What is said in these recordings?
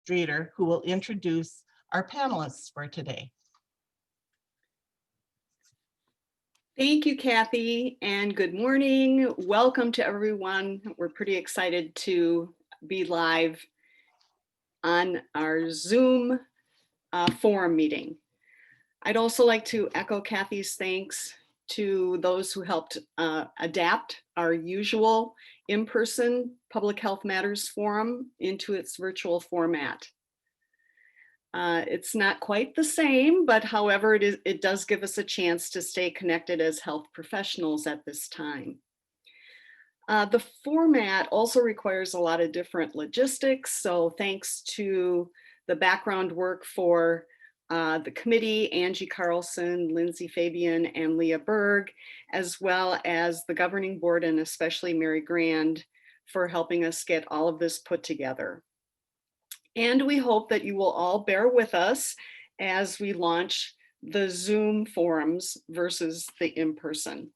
Streeter, who will introduce our panelists for today. Thank you, Kathy, and good morning. Welcome to everyone. We're pretty excited to be live on our Zoom forum meeting. I'd also like to echo Kathy's thanks to those who helped adapt our usual in-person Public Health Matters forum into its virtual format. It's not quite the same, but however, it does give us a chance to stay connected as health professionals at this time. The format also requires a lot of different logistics, so thanks to the background work for the committee, Angie Carlson, Lindsay Fabian, and Leah Berg, as well as the governing board and especially Mary Grand for helping us get all of this put together. And we hope that you will all bear with us as we launch the Zoom forums versus the in-person.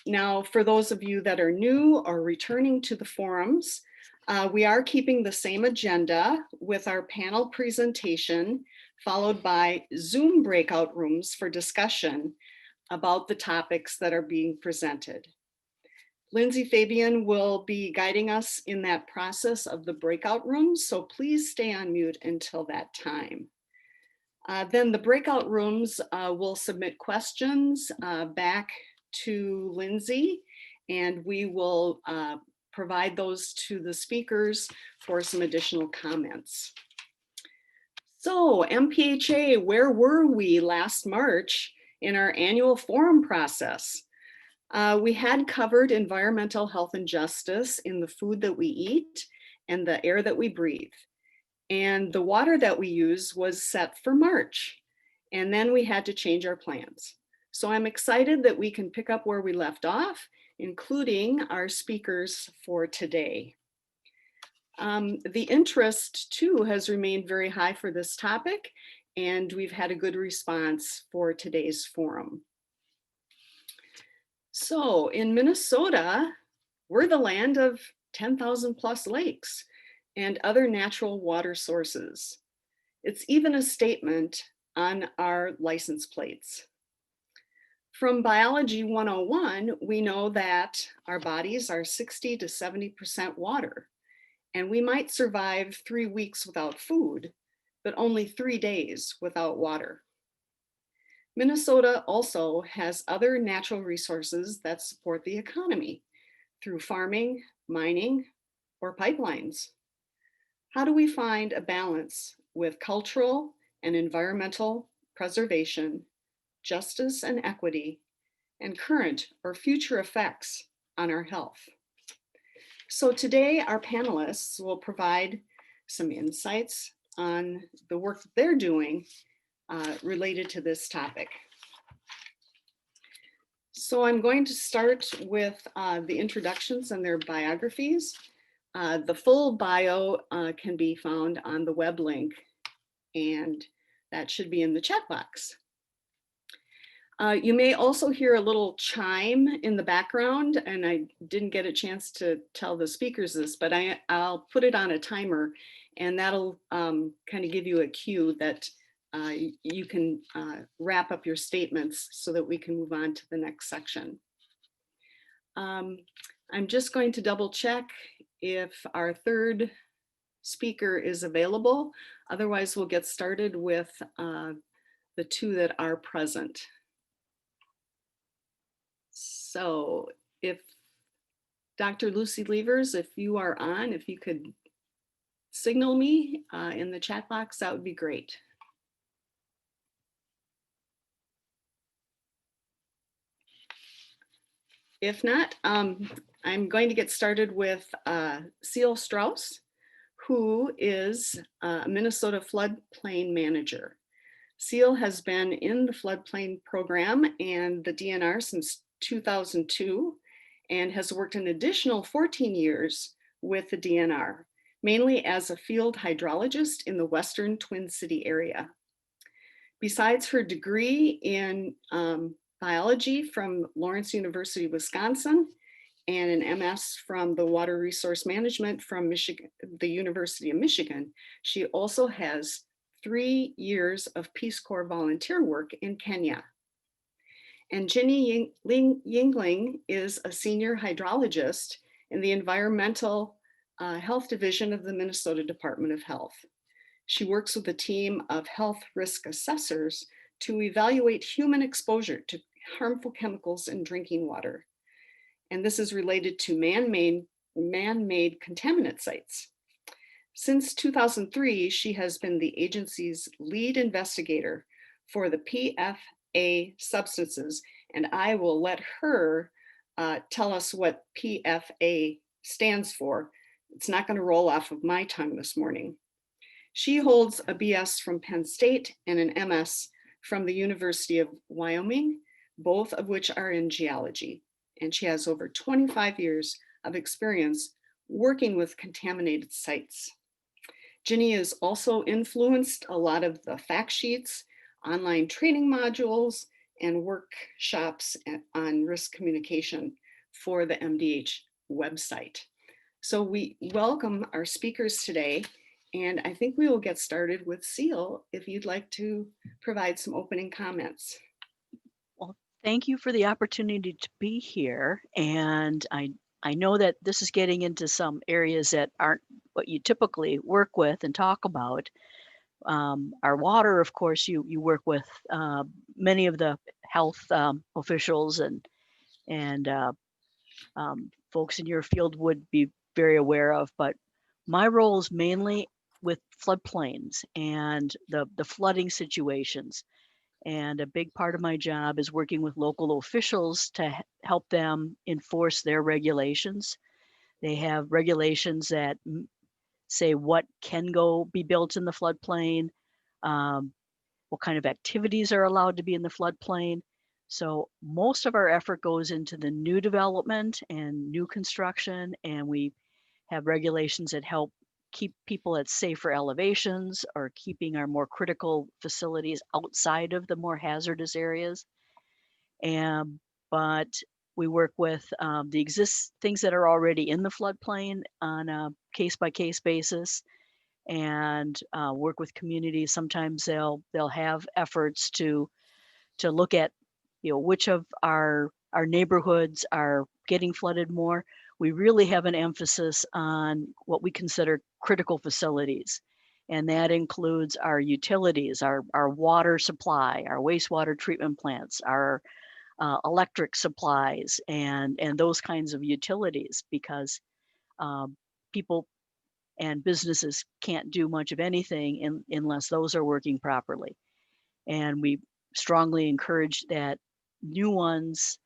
Now, for those of you that are new or returning to the forums, we are keeping the same agenda with our panel presentation, followed by Zoom breakout rooms for discussion about the topics that are being presented. Lindsay Fabian will be guiding us in that process of the breakout rooms, so please stay on mute until that time. Then the breakout rooms will submit questions back to Lindsay, and we will provide those to the speakers for some additional comments. So MPHA, where were we last March in our annual forum process? We had covered environmental health and justice in the food that we eat and the air that we breathe. And the water that we use was set for March. And then we had to change our plans. So I'm excited that we can pick up where we left off, including our speakers for today. The interest too has remained very high for this topic, and we've had a good response for today's forum. So in Minnesota, we're the land of 10,000 plus lakes and other natural water sources. It's even a statement on our license plates. From Biology 101, we know that our bodies are 60 to 70% water, and we might survive 3 weeks without food, but only 3 days without water. Minnesota also has other natural resources that support the economy through farming, mining, or pipelines. How do we find a balance with cultural and environmental preservation, justice and equity, and current or future effects on our health? So today our panelists will provide some insights on the work that they're doing related to this topic. So I'm going to start with the introductions and their biographies. The full bio can be found on the web link, and that should be in the chat box. You may also hear a little chime in the background, and I didn't get a chance to tell the speakers this, but I'll put it on a timer, and that'll kind of give you a cue that you can wrap up your statements so that we can move on to the next section. I'm just going to double check if our third speaker is available. Otherwise, we'll get started with the two that are present. So if Dr. Lucy Levers, if you are on, if you could signal me in the chat box, that would be great. If not, I'm going to get started with Seal Strauss, who is a Minnesota floodplain manager. Seal has been in the floodplain program and the DNR since 2002 and has worked an additional 14 years with the DNR, mainly as a field hydrologist in the Western Twin City area. Besides her degree in biology from Lawrence University, Wisconsin, and an MS from the Water Resource Management from Michigan, the University of Michigan. She also has 3 years of Peace Corps volunteer work in Kenya. And Ginny Yingling is a senior hydrologist in the Environmental Health Division of the Minnesota Department of Health. She works with a team of health risk assessors to evaluate human exposure to harmful chemicals in drinking water. And this is related to man-made contaminant sites. Since 2003, she has been the agency's lead investigator for the PFA substances, and I will let her tell us what PFA stands for. It's not going to roll off of my tongue this morning. She holds a BS from Penn State and an MS from the University of Wyoming, both of which are in geology. And she has over 25 years of experience working with contaminated sites. Ginny has also influenced a lot of the fact sheets, online training modules, and workshops on risk communication for the MDH website. So we welcome our speakers today, and I think we will get started with Seal if you'd like to provide some opening comments. Well, thank you for the opportunity to be here. And I know that this is getting into some areas that aren't what you typically work with and talk about. Our water, of course, you work with many of the health officials and folks in your field would be very aware of. But my role is mainly with floodplains and the flooding situations. And a big part of my job is working with local officials to help them enforce their regulations. They have regulations that say what can be built in the floodplain, what kind of activities are allowed to be in the floodplain. So most of our effort goes into the new development and new construction, and we have regulations that help keep people at safer elevations or keeping our more critical facilities outside of the more hazardous areas. But we work with the things that are already in the floodplain on a case-by-case basis, and work with communities. Sometimes they'll have efforts to look at, which of our neighborhoods are getting flooded more. We really have an emphasis on what we consider critical facilities. And that includes our utilities, our water supply, our wastewater treatment plants, our electric supplies, and those kinds of utilities, because people and businesses can't do much of anything unless those are working properly. And we strongly encourage that new ones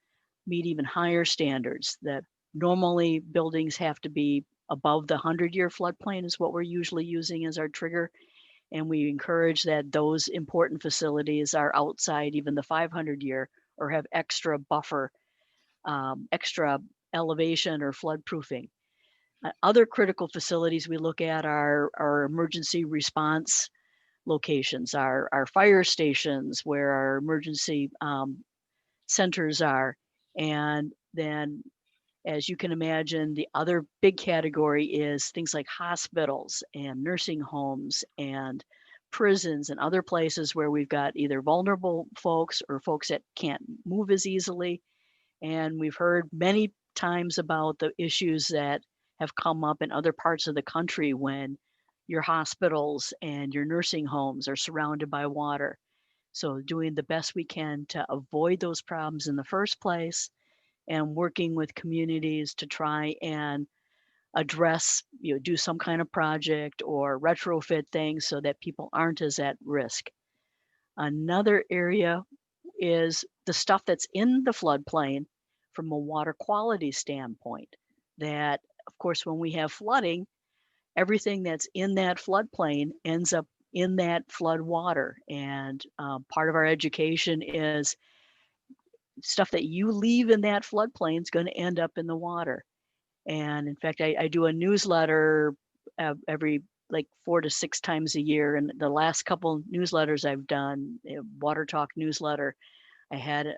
meet even higher standards. That normally buildings have to be above the 100-year floodplain is what we're usually using as our trigger. And we encourage that those important facilities are outside even the 500-year or have extra buffer, extra elevation or flood proofing. Other critical facilities we look at are our emergency response locations, our fire stations where our emergency centers are. And then, as you can imagine, the other big category is things like hospitals and nursing homes and prisons and other places where we've got either vulnerable folks or folks that can't move as easily. And we've heard many times about the issues that have come up in other parts of the country when your hospitals and your nursing homes are surrounded by water. So doing the best we can to avoid those problems in the first place, and working with communities to try and address, do some kind of project or retrofit things so that people aren't as at risk. Another area is the stuff that's in the floodplain from a water quality standpoint. That, of course, when we have flooding, everything that's in that floodplain ends up in that flood water. And part of our education is stuff that you leave in that floodplain is going to end up in the water. And in fact, I do a newsletter every like 4 to 6 times a year. And the last couple newsletters I've done, Water Talk newsletter, I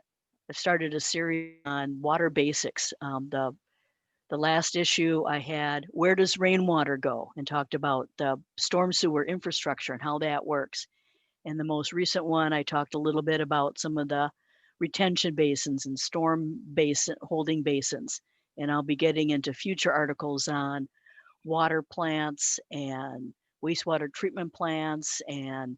started a series on water basics, the The last issue I had, where does rainwater go? And talked about the storm sewer infrastructure and how that works. And the most recent one, I talked a little bit about some of the retention basins and storm basin holding basins. And I'll be getting into future articles on water plants and wastewater treatment plants and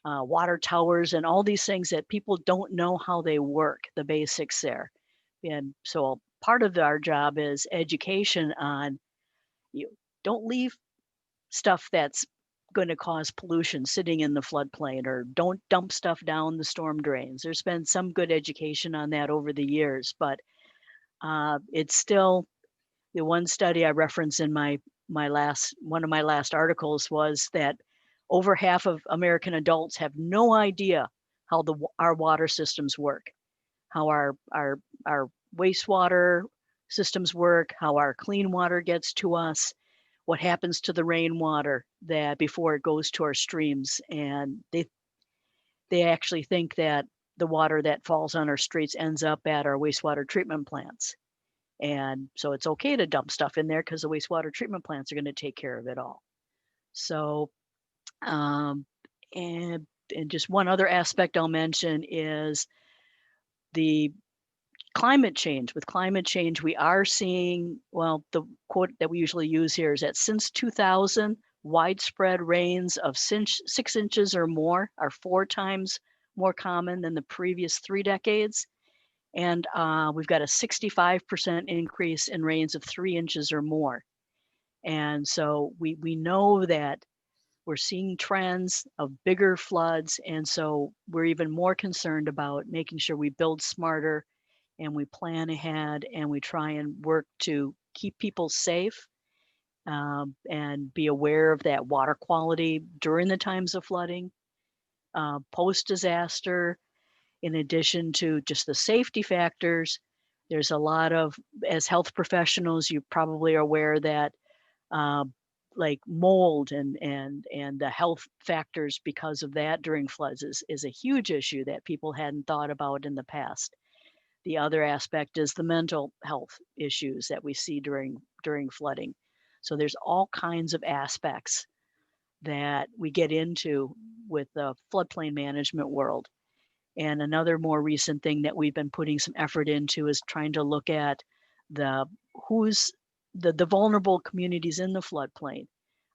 water towers and all these things that people don't know how they work, the basics there. And so part of our job is education on, you don't leave stuff that's going to cause pollution sitting in the floodplain, or don't dump stuff down the storm drains. There's been some good education on that over the years, but it's still, the one study I referenced in one of my last articles was that over half of American adults have no idea how our water systems work, how our wastewater systems work, how our clean water gets to us, what happens to the rainwater that before it goes to our streams. And they actually think that the water that falls on our streets ends up at our wastewater treatment plants. And so it's okay to dump stuff in there because the wastewater treatment plants are going to take care of it all. So, and just one other aspect I'll mention is the climate change. With climate change, we are seeing, well, the quote that we usually use here is that since 2000, widespread rains of 6 inches or more are 4 times more common than the previous 3 decades. And we've got a 65% increase in rains of 3 inches or more. And so we know that we're seeing trends of bigger floods. And so we're even more concerned about making sure we build smarter and we plan ahead and we try and work to keep people safe, and be aware of that water quality during the times of flooding, post-disaster. In addition to just the safety factors, there's a lot of, as health professionals, you probably are aware that like mold and the health factors because of that during floods is a huge issue that people hadn't thought about in the past. The other aspect is the mental health issues that we see during flooding. So there's all kinds of aspects that we get into with the floodplain management world. And another more recent thing that we've been putting some effort into is trying to look at the vulnerable communities in the floodplain.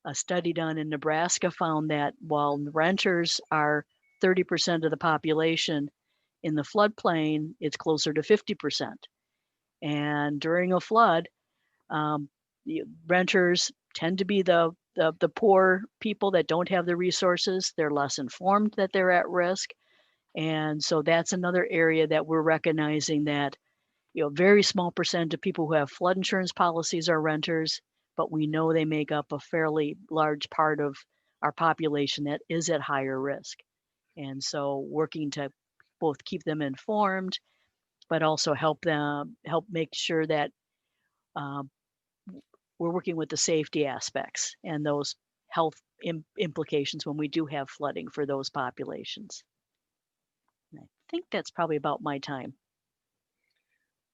A study done in Nebraska found that while renters are 30% of the population, in the floodplain, it's closer to 50%. And during a flood, the renters tend to be the poor people that don't have the resources. They're less informed that they're at risk. And so that's another area that we're recognizing that, very small percent of people who have flood insurance policies are renters, but we know they make up a fairly large part of our population that is at higher risk. And so working to both keep them informed, but also help make sure that we're working with the safety aspects and those health implications when we do have flooding for those populations. I think that's probably about my time.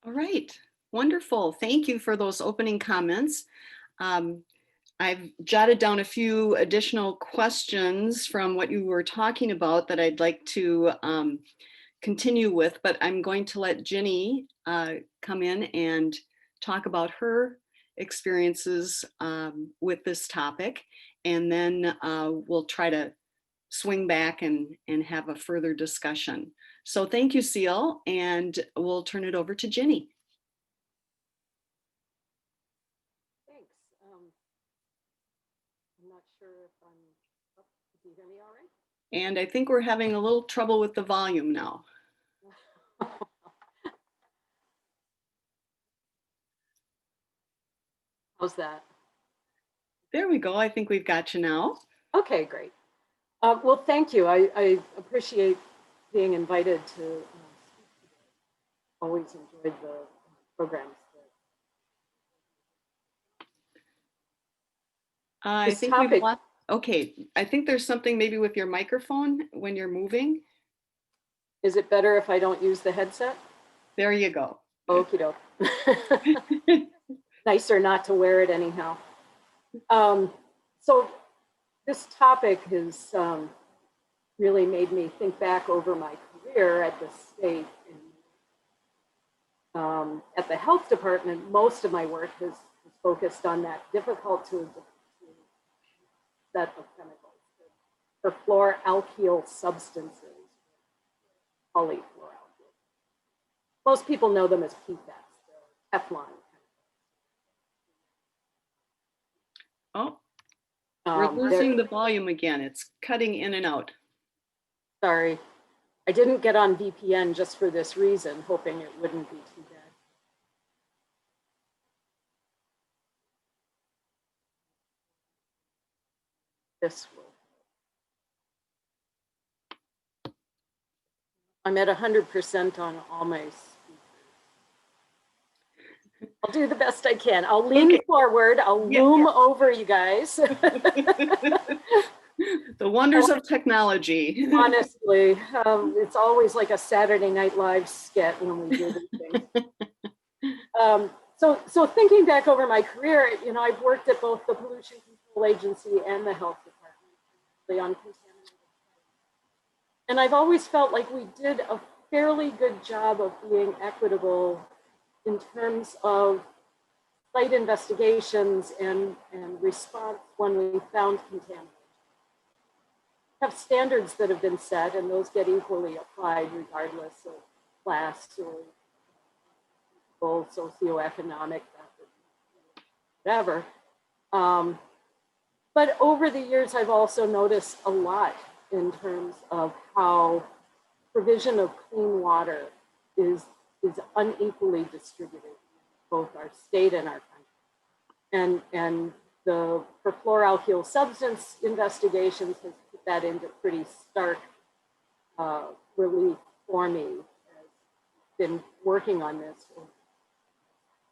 All right, wonderful. Thank you for those opening comments. I've jotted down a few additional questions from what you were talking about that I'd like to continue with, but I'm going to let Ginny come in and talk about her experiences with this topic, and then we'll try to swing back and have a further discussion. So thank you, Seal, and we'll turn it over to Ginny. Thanks. I'm not sure if I'm up. Can you hear me all right? And I think we're having a little trouble with the volume now. How's that? There we go. I think we've got you now. Okay, great. Well, thank you. I appreciate being invited to speak today. Always enjoyed the programs. I think we've lost. Okay, I think there's something maybe with your microphone when you're moving. Is it better if I don't use the headset? There you go. Okie doke. nicer not to wear it anyhow. So this topic has really made me think back over my career at the state. At the health department, most of my work has focused on that difficult to set of chemicals, for fluoroalkyl substances, polyfluoroalkyl. Most people know them as PFAS, the Teflon. Oh, we're losing the volume again. It's cutting in and out. Sorry, I didn't get on VPN just for this reason, hoping it wouldn't be too bad. This will. I'm at 100% on all my speakers. I'll do the best I can. I'll lean forward. I'll loom over you guys. The wonders of technology. Honestly, it's always like a Saturday Night Live skit when we do these things. So thinking back over my career, you know, I've worked at both the Pollution Control Agency and the Health Department on contaminated sites. And I've always felt like we did a fairly good job of being equitable in terms of site investigations and response when we found contamination. Have standards that have been set, and those get equally applied regardless of class or socioeconomic, whatever. But over the years, I've also noticed a lot in terms of how provision of clean water is unequally distributed in both our state and our country. And the perfluoroalkyl substance investigations has put that into pretty stark relief for me. I've been working on this.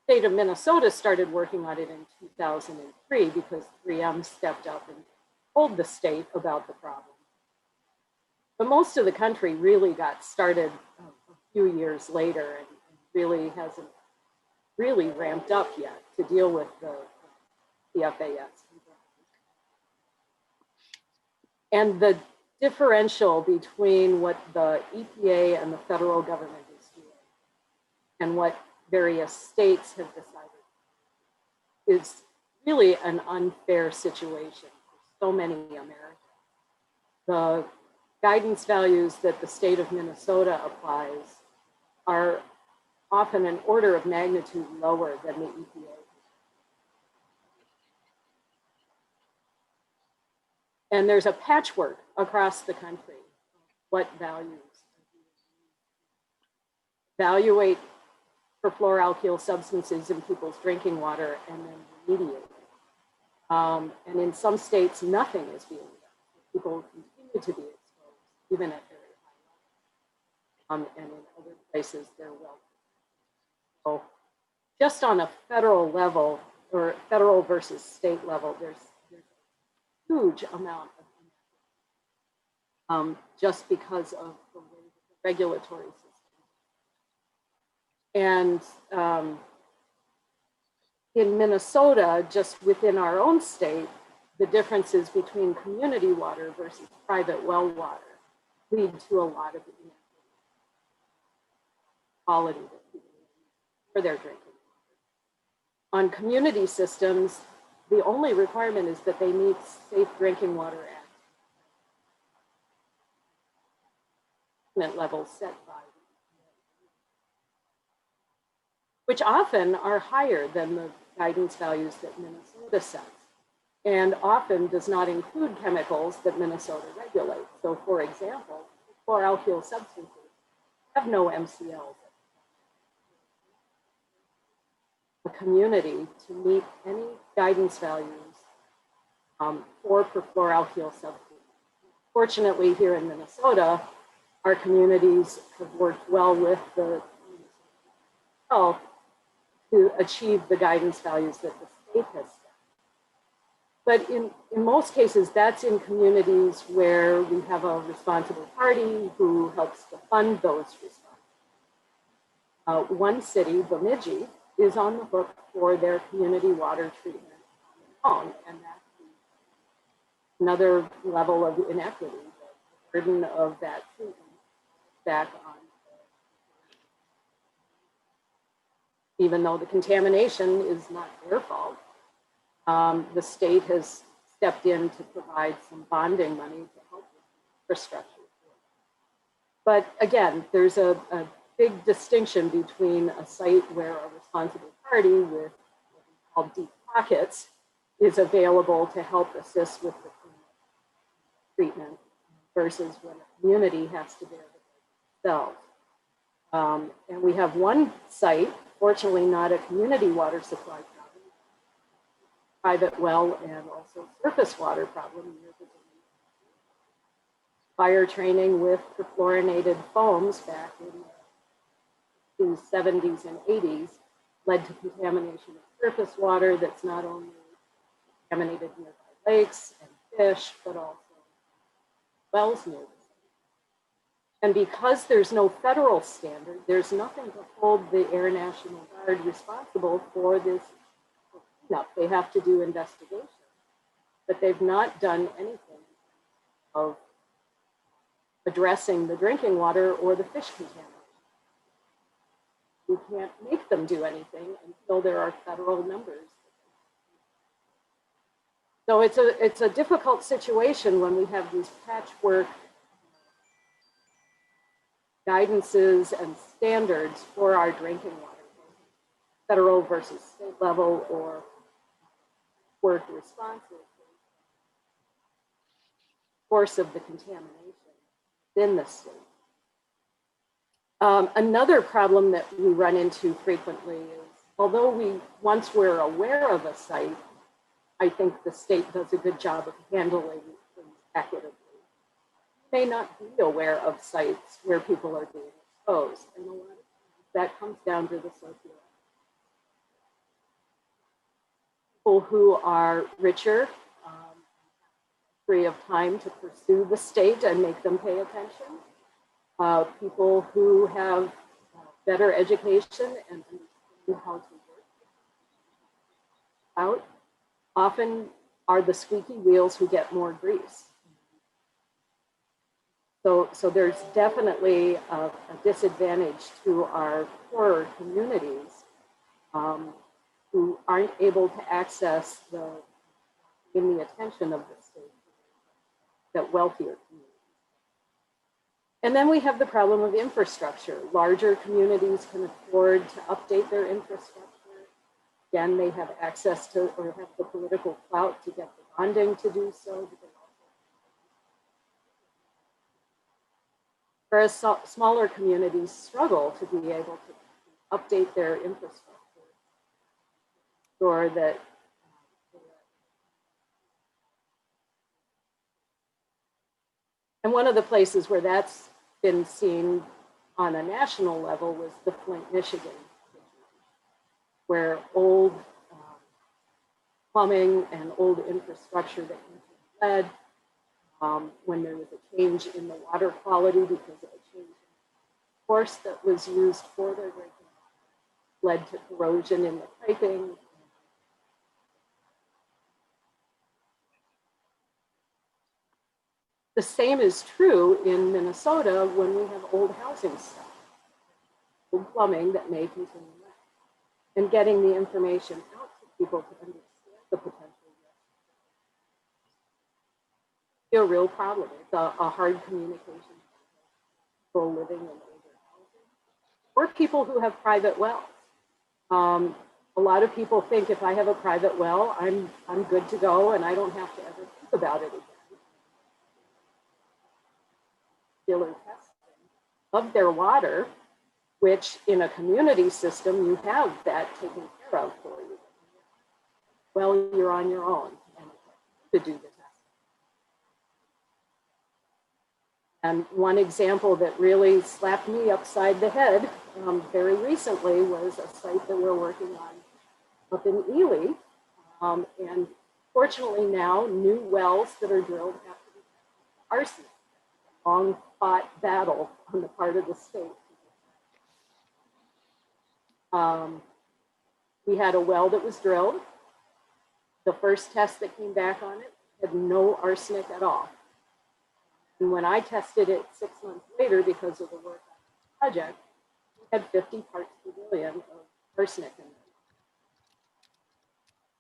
The state of Minnesota started working on it in 2003 because 3M stepped up and told the state about the problem. But most of the country really got started a few years later and really hasn't really ramped up yet to deal with the FAS. And the differential between what the EPA and the federal government is doing and what various states have decided is really an unfair situation for so many Americans. The guidance values that the state of Minnesota applies are often an order of magnitude lower than the EPA. And there's a patchwork across the country of what values evaluate perfluoroalkyl substances in people's drinking water and then remediate it. And in some states, nothing is being done. People continue to be exposed, even at very high levels. And in other places, they're well. So just on a federal level, or federal versus state level, there's a huge amount of just because of the way the regulatory system. And in Minnesota, just within our own state, the differences between community water versus private well water lead to a lot of inequity quality that people need for their drinking water. On community systems, the only requirement is that they meet Safe Drinking Water Act levels set by, which often are higher than the guidance values that Minnesota sets, and often does not include chemicals that Minnesota regulates. So for example, fluoroalkyl substances have no MCLs. A community to meet any guidance values for perfluoroalkyl substances. Fortunately, here in Minnesota, our communities have worked well with the health to achieve the guidance values that the state has set. But in most cases, that's in communities where we have a responsible party who helps to fund those responses. One city, Bemidji, is on the hook for their community water treatment on their own, and that's another level of inequity. The burden of that treatment back on, even though the contamination is not their fault. The state has stepped in to provide some bonding money to help with infrastructure. But again, there's a big distinction between a site where a responsible party with what we call deep pockets is available to help assist with the treatment versus when a community has to bear the burden themselves. And we have one site, fortunately not a community water supply problem, private well and also surface water problem near the fire training with perfluorinated foams back in the 70s and 80s led to contamination of surface water that's not only contaminated nearby lakes and fish, but also wells near the site. And because there's no federal standard, there's nothing to hold the Air National Guard responsible for this cleanup. They have to do investigation, but they've not done anything of addressing the drinking water or the fish contamination. We can't make them do anything until there are federal numbers. So it's a difficult situation when we have these patchwork guidances and standards for our drinking water, federal versus state level, or work responsive course of the contamination within the state. Another problem that we run into frequently is, although once we're aware of a site, I think the state does a good job of handling things equitably. You may not be aware of sites where people are being exposed, and a lot of times that comes down to the socioeconomic. People who are richer, free of time to pursue the state and make them pay attention. People who have better education and understand how to work out often are the squeaky wheels who get more grease. So there's definitely a disadvantage to our poorer communities who aren't able to access the attention of the state that wealthier communities. And then we have the problem of infrastructure. Larger communities can afford to update their infrastructure. Again, they have access to, or have the political clout to get the bonding to do so. Whereas smaller communities struggle to be able to update their infrastructure, or that and one of the places where that's been seen on a national level was the Flint, Michigan, where old plumbing and old infrastructure that led when there was a change in the water quality because of a change in the course that was used for their drinking water, led to corrosion in the piping. The same is true in Minnesota when we have old housing stock, old plumbing that may continue that, and getting the information out to people to understand the potential risk. It's a real problem. It's a hard communication for people living in older housing or people who have private wells. A lot of people think if I have a private well, I'm good to go and I don't have to ever think about it again. Testing of their water, which in a community system, you have that taken care of for you. Well, you're on your own to do the testing. And one example that really slapped me upside the head very recently was a site that we're working on up in Ely. And fortunately now, new wells that are drilled have to be arsenic. Long fought battle on the part of the state. We had a well that was drilled. The first test that came back on it had no arsenic at all. And when I tested it 6 months later, because of the work on the project, we had 50 parts per billion of arsenic in there.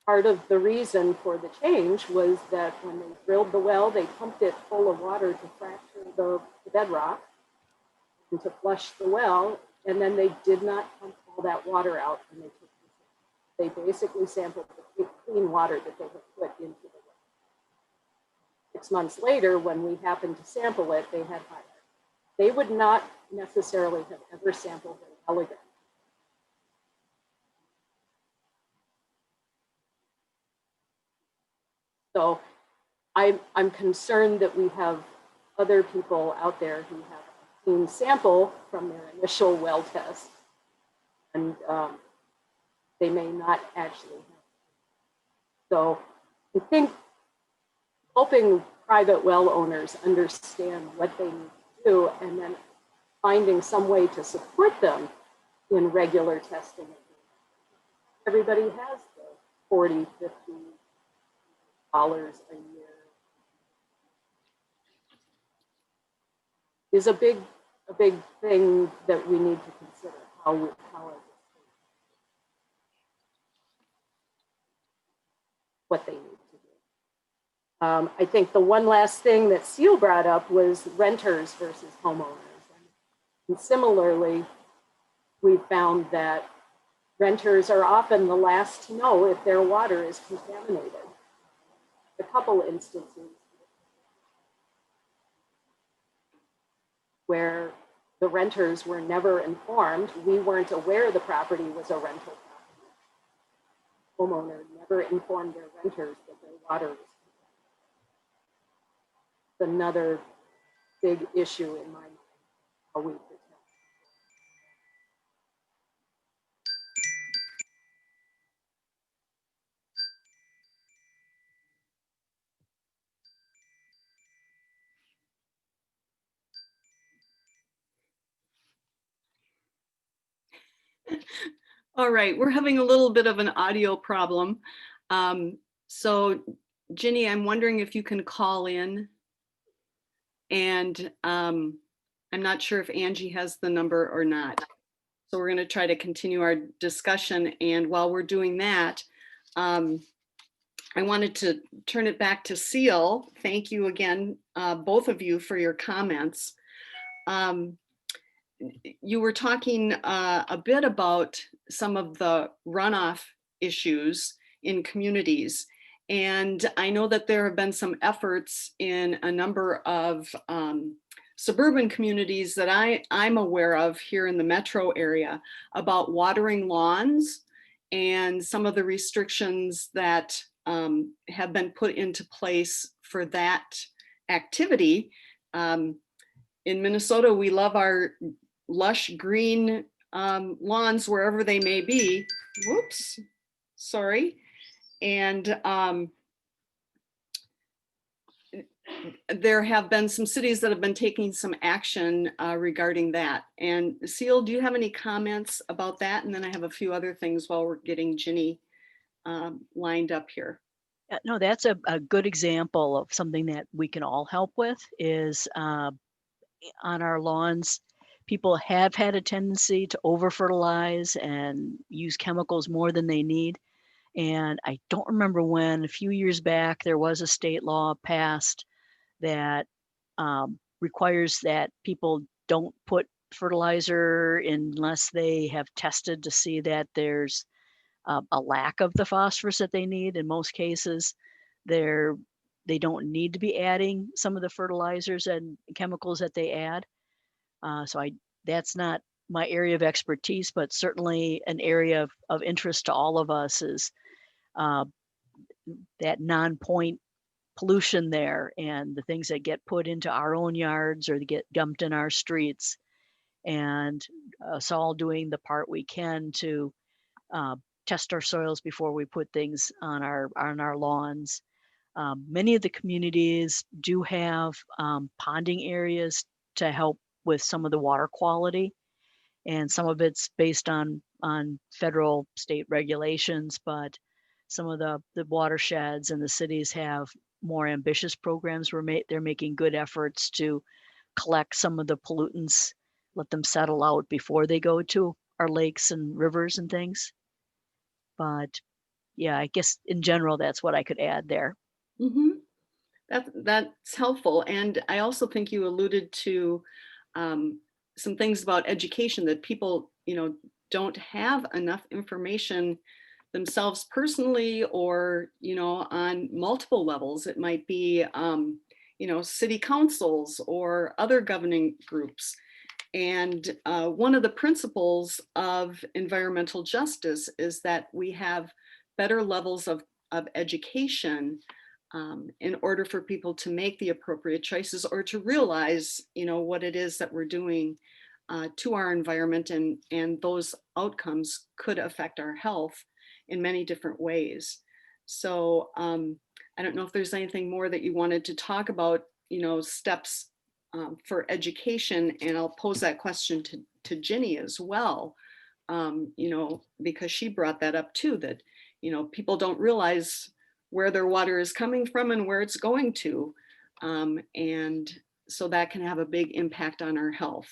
Part of the reason for the change was that when they drilled the well, they pumped it full of water to fracture the bedrock and to flush the well, and then they did not pump all that water out when they took the sample. They basically sampled the clean water that they had put into the well. 6 months later, when we happened to sample it, they had higher. They would not necessarily have ever sampled their well again. So I'm concerned that we have other people out there who have a clean sample from their initial well test, and they may not actually have. So I think helping private well owners understand what they need to do, and then finding some way to support them in regular testing. Everybody has the $40, $50 a year. Is a big thing that we need to consider what they need to do. I think the one last thing that Seal brought up was renters versus homeowners. And similarly, we found that renters are often the last to know if their water is contaminated. A couple instances where the renters were never informed. We weren't aware the property was a rental property. Homeowner never informed their renters that their water was contaminated. It's another big issue in my mind, how we protect. All right, we're having a little bit of an audio problem. So Ginny, I'm wondering if you can call in, and I'm not sure if Angie has the number or not. So we're going to try to continue our discussion. And while we're doing that, I wanted to turn it back to Seal. Thank you again, both of you, for your comments. You were talking a bit about some of the runoff issues in communities. And I know that there have been some efforts in a number of suburban communities that I'm aware of here in the metro area about watering lawns and some of the restrictions that have been put into place for that activity. In Minnesota, we love our lush green lawns wherever they may be. Whoops, sorry. And there have been some cities that have been taking some action regarding that. And Seal, do you have any comments about that? And then I have a few other things while we're getting Ginny lined up here. No, that's a good example of something that we can all help with is on our lawns. People have had a tendency to over fertilize and use chemicals more than they need. And I don't remember when, a few years back, there was a state law passed that requires that people don't put fertilizer unless they have tested to see that there's a lack of the phosphorus that they need. In most cases, they don't need to be adding some of the fertilizers and chemicals that they add. So that's not my area of expertise, but certainly an area of interest to all of us is that non-point pollution there and the things that get put into our own yards or they get dumped in our streets, and us all doing the part we can to test our soils before we put things on our lawns. Many of the communities do have ponding areas to help with some of the water quality, and some of it's based on on federal state regulations, but some of the watersheds and the cities have more ambitious programs where they're making good efforts to collect some of the pollutants, let them settle out before they go to our lakes and rivers and things. But yeah, I guess in general, that's what I could add there. Mm-hmm. That's helpful. And I also think you alluded to some things about education that people, don't have enough information themselves personally, or, on multiple levels. It might be, city councils or other governing groups. And one of the principles of environmental justice is that we have better levels of education in order for people to make the appropriate choices, or to realize, what it is that we're doing to our environment, and those outcomes could affect our health in many different ways. So I don't know if there's anything more that you wanted to talk about, steps for education, and I'll pose that question to Ginny as well, because she brought that up too, that, people don't realize where their water is coming from and where it's going to. And so that can have a big impact on our health.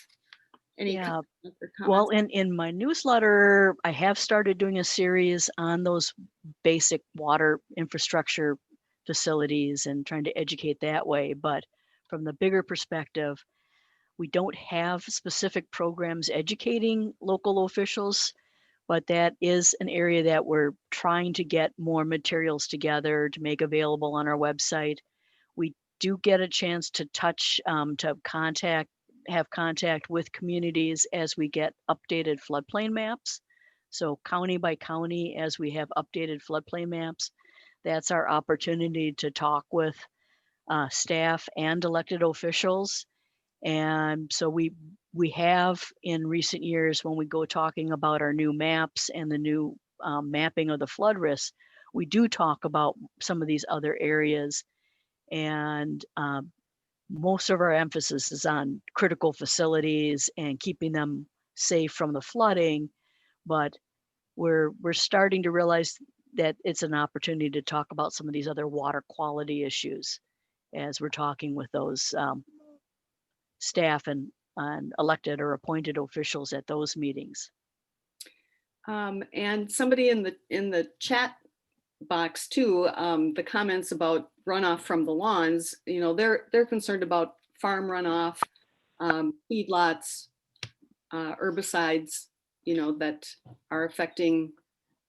Any Yeah. comments? Well, in my newsletter, I have started doing a series on those basic water infrastructure facilities and trying to educate that way. But from the bigger perspective, we don't have specific programs educating local officials, but that is an area that we're trying to get more materials together to make available on our website. We do get a chance to have contact with communities as we get updated floodplain maps. So county by county, as we have updated floodplain maps, that's our opportunity to talk with staff and elected officials. And so we have in recent years, when we go talking about our new maps and the new mapping of the flood risks, we do talk about some of these other areas. And most of our emphasis is on critical facilities and keeping them safe from the flooding. But we're starting to realize that it's an opportunity to talk about some of these other water quality issues as we're talking with those staff and elected or appointed officials at those meetings. And somebody in the chat box too, the comments about runoff from the lawns, they're concerned about farm runoff, feedlots, herbicides, that are affecting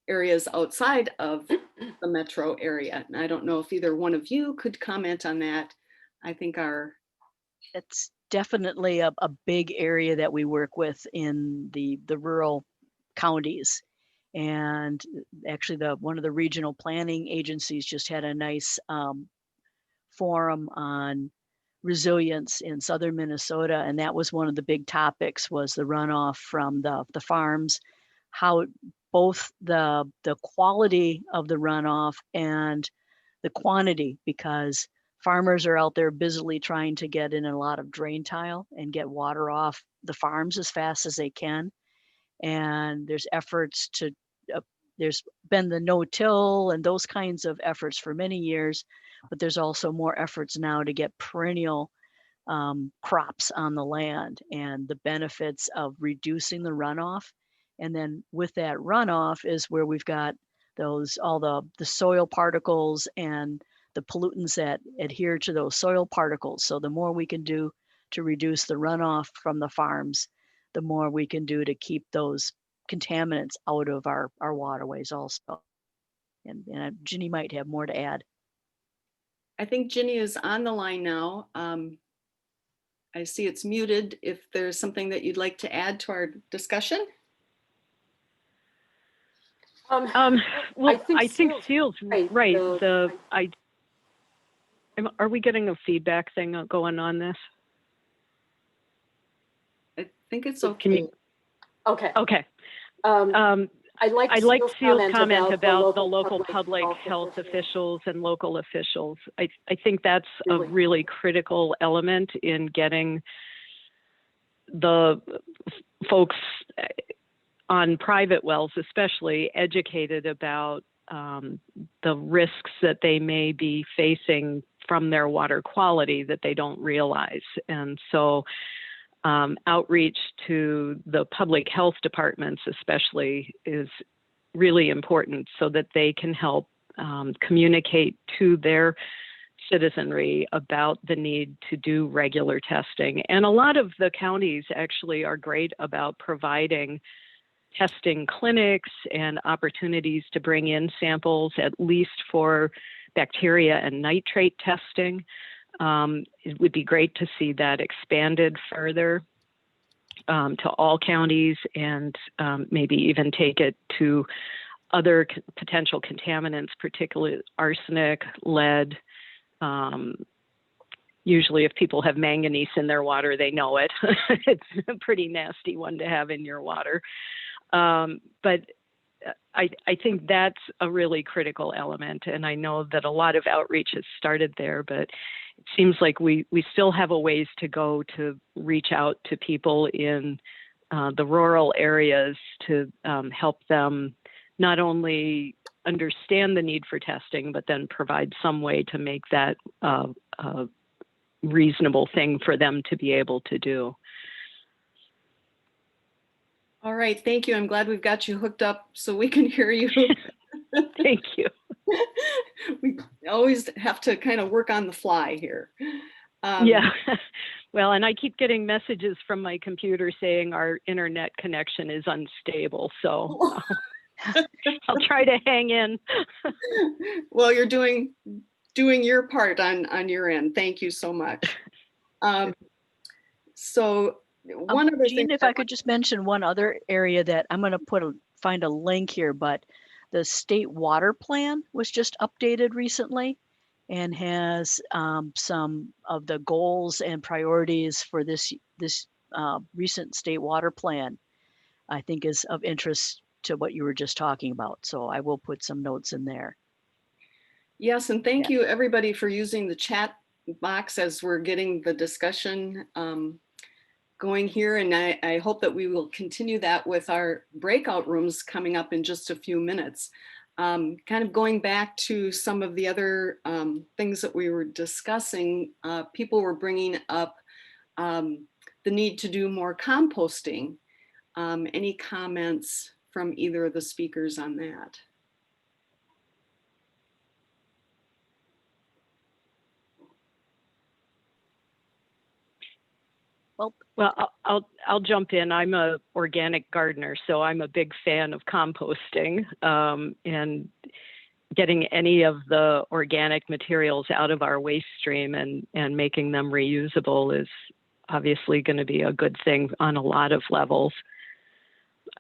areas outside of the metro area. And I don't know if either one of you could comment on that. I think it's definitely a big area that we work with in the rural counties. And actually one of the regional planning agencies just had a nice forum on resilience in southern Minnesota. And that was one of the big topics, was the runoff from the farms, how both the quality of the runoff and the quantity, because farmers are out there busily trying to get in a lot of drain tile and get water off the farms as fast as they can. And there's efforts there's been the no-till and those kinds of efforts for many years, but there's also more efforts now to get perennial crops on the land, and the benefits of reducing the runoff. And then with that runoff is where we've got all the soil particles and the pollutants that adhere to those soil particles. So the more we can do to reduce the runoff from the farms, the more we can do to keep those contaminants out of our waterways also. And Ginny might have more to add. I think Ginny is on the line now. I see it's muted. If there's something that you'd like to add to our discussion. Well, I think Seal's right. Are we getting a feedback thing going on this? I think it's okay. Okay. Okay. I like Seal's comment about the local public health officials and local officials. I think that's a really critical element in getting the folks on private wells, especially educated about the risks that they may be facing from their water quality that they don't realize. And so outreach to the public health departments especially is really important so that they can help communicate to their citizenry about the need to do regular testing. And a lot of the counties actually are great about providing testing clinics and opportunities to bring in samples, at least for bacteria and nitrate testing. It would be great to see that expanded further to all counties, and maybe even take it to other potential contaminants, particularly arsenic, lead. Usually if people have manganese in their water, they know it. It's a pretty nasty one to have in your water. But I think that's a really critical element. And I know that a lot of outreach has started there, but it seems like we still have a ways to go to reach out to people in the rural areas to help them not only understand the need for testing, but then provide some way to make that a reasonable thing for them to be able to do. All right, thank you. I'm glad we've got you hooked up so we can hear you. Thank you. We always have to kind of work on the fly here. Yeah. Well, and I keep getting messages from my computer saying our internet connection is unstable. So I'll try to hang in. Well, you're doing your part on your end. Thank you so much. So one other Jean, thing, if I could just mention one other area that I'm going to find a link here, but the state water plan was just updated recently and has some of the goals and priorities for this recent state water plan. I think is of interest to what you were just talking about. So I will put some notes in there. yes, and thank you everybody for using the chat box as we're getting the discussion going here. And I hope that we will continue that with our breakout rooms coming up in just a few minutes. Kind of going back to some of the other things that we were discussing, people were bringing up the need to do more composting. Any comments from either of the speakers on that? Well, I'll jump in. I'm a organic gardener, so I'm a big fan of composting, and getting any of the organic materials out of our waste stream and making them reusable is obviously going to be a good thing on a lot of levels.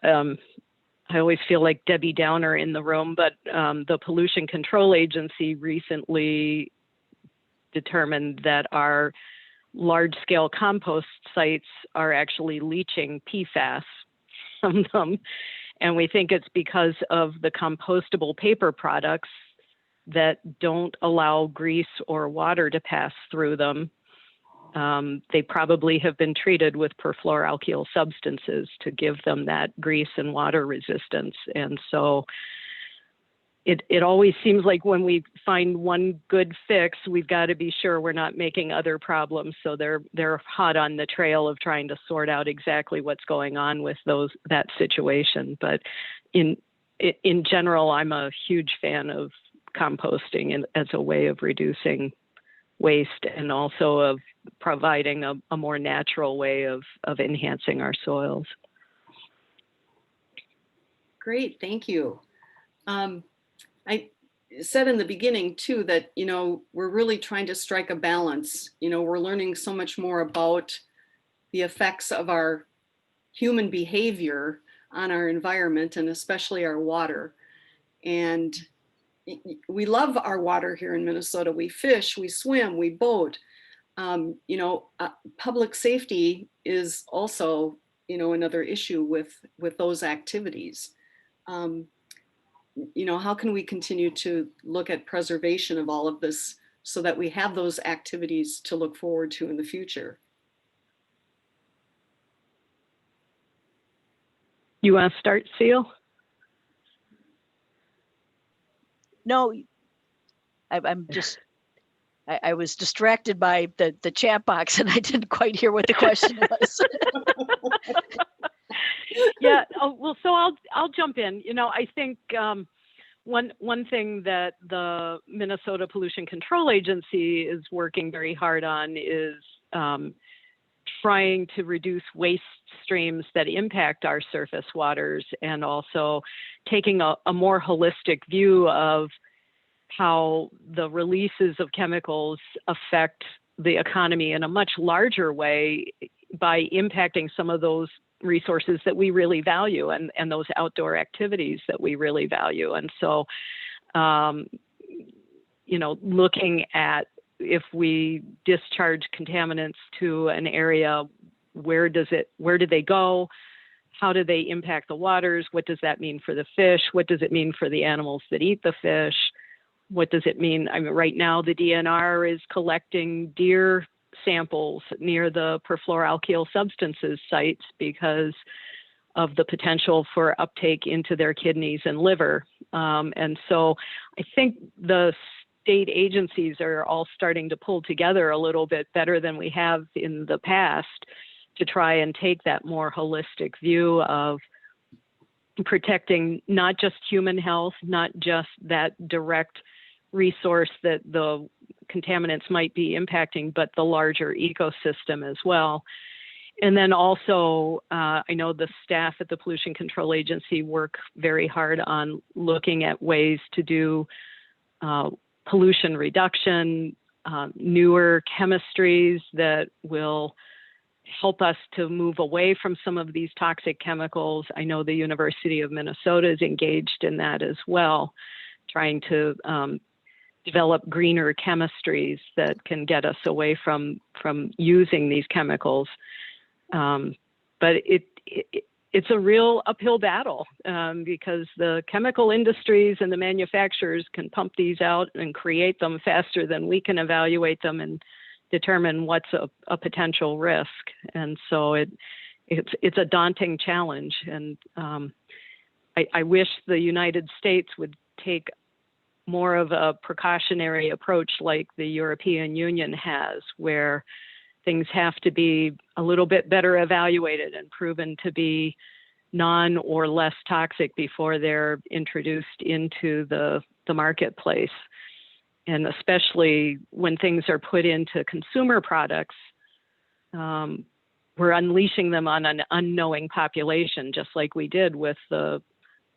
I always feel like Debbie Downer in the room, but the Pollution Control Agency recently determined that our large-scale compost sites are actually leaching PFAS from them. And we think it's because of the compostable paper products that don't allow grease or water to pass through them. They probably have been treated with perfluoroalkyl substances to give them that grease and water resistance. And so it always seems like when we find one good fix, we've got to be sure we're not making other problems. So they're hot on the trail of trying to sort out exactly what's going on with that situation. But in general, I'm a huge fan of composting as a way of reducing waste and also of providing a more natural way of enhancing our soils. Great, thank you. I said in the beginning too that, we're really trying to strike a balance. We're learning so much more about the effects of our human behavior on our environment and especially our water. And we love our water here in Minnesota. We fish, we swim, we boat. Public safety is also, another issue with those activities. How can we continue to look at preservation of all of this so that we have those activities to look forward to in the future? You want to start, Seal? No, I'm just, I was distracted by the chat box and I didn't quite hear what the question was. Yeah. Oh, well, so I'll jump in. You know, I think one thing that the Minnesota Pollution Control Agency is working very hard on is trying to reduce waste streams that impact our surface waters, and also taking a more holistic view of how the releases of chemicals affect the economy in a much larger way by impacting some of those resources that we really value, and those outdoor activities that we really value. And so, you know, looking at, if we discharge contaminants to an area, where do they go? How do they impact the waters? What does that mean for the fish? What does it mean for the animals that eat the fish? What does it mean? I mean, right now the DNR is collecting deer samples near the perfluoroalkyl substances sites because of the potential for uptake into their kidneys and liver. And so I think the state agencies are all starting to pull together a little bit better than we have in the past to try and take that more holistic view of protecting not just human health, not just that direct resource that the contaminants might be impacting, but the larger ecosystem as well. And then also, I know the staff at the Pollution Control Agency work very hard on looking at ways to do pollution reduction, newer chemistries that will help us to move away from some of these toxic chemicals. I know the University of Minnesota is engaged in that as well, trying to develop greener chemistries that can get us away from using these chemicals. But it's a real uphill battle because the chemical industries and the manufacturers can pump these out and create them faster than we can evaluate them and determine what's a potential risk. And so it's a daunting challenge. And I wish the United States would take more of a precautionary approach like the European Union has, where things have to be a little bit better evaluated and proven to be non or less toxic before they're introduced into the marketplace. And especially when things are put into consumer products, we're unleashing them on an unknowing population, just like we did with the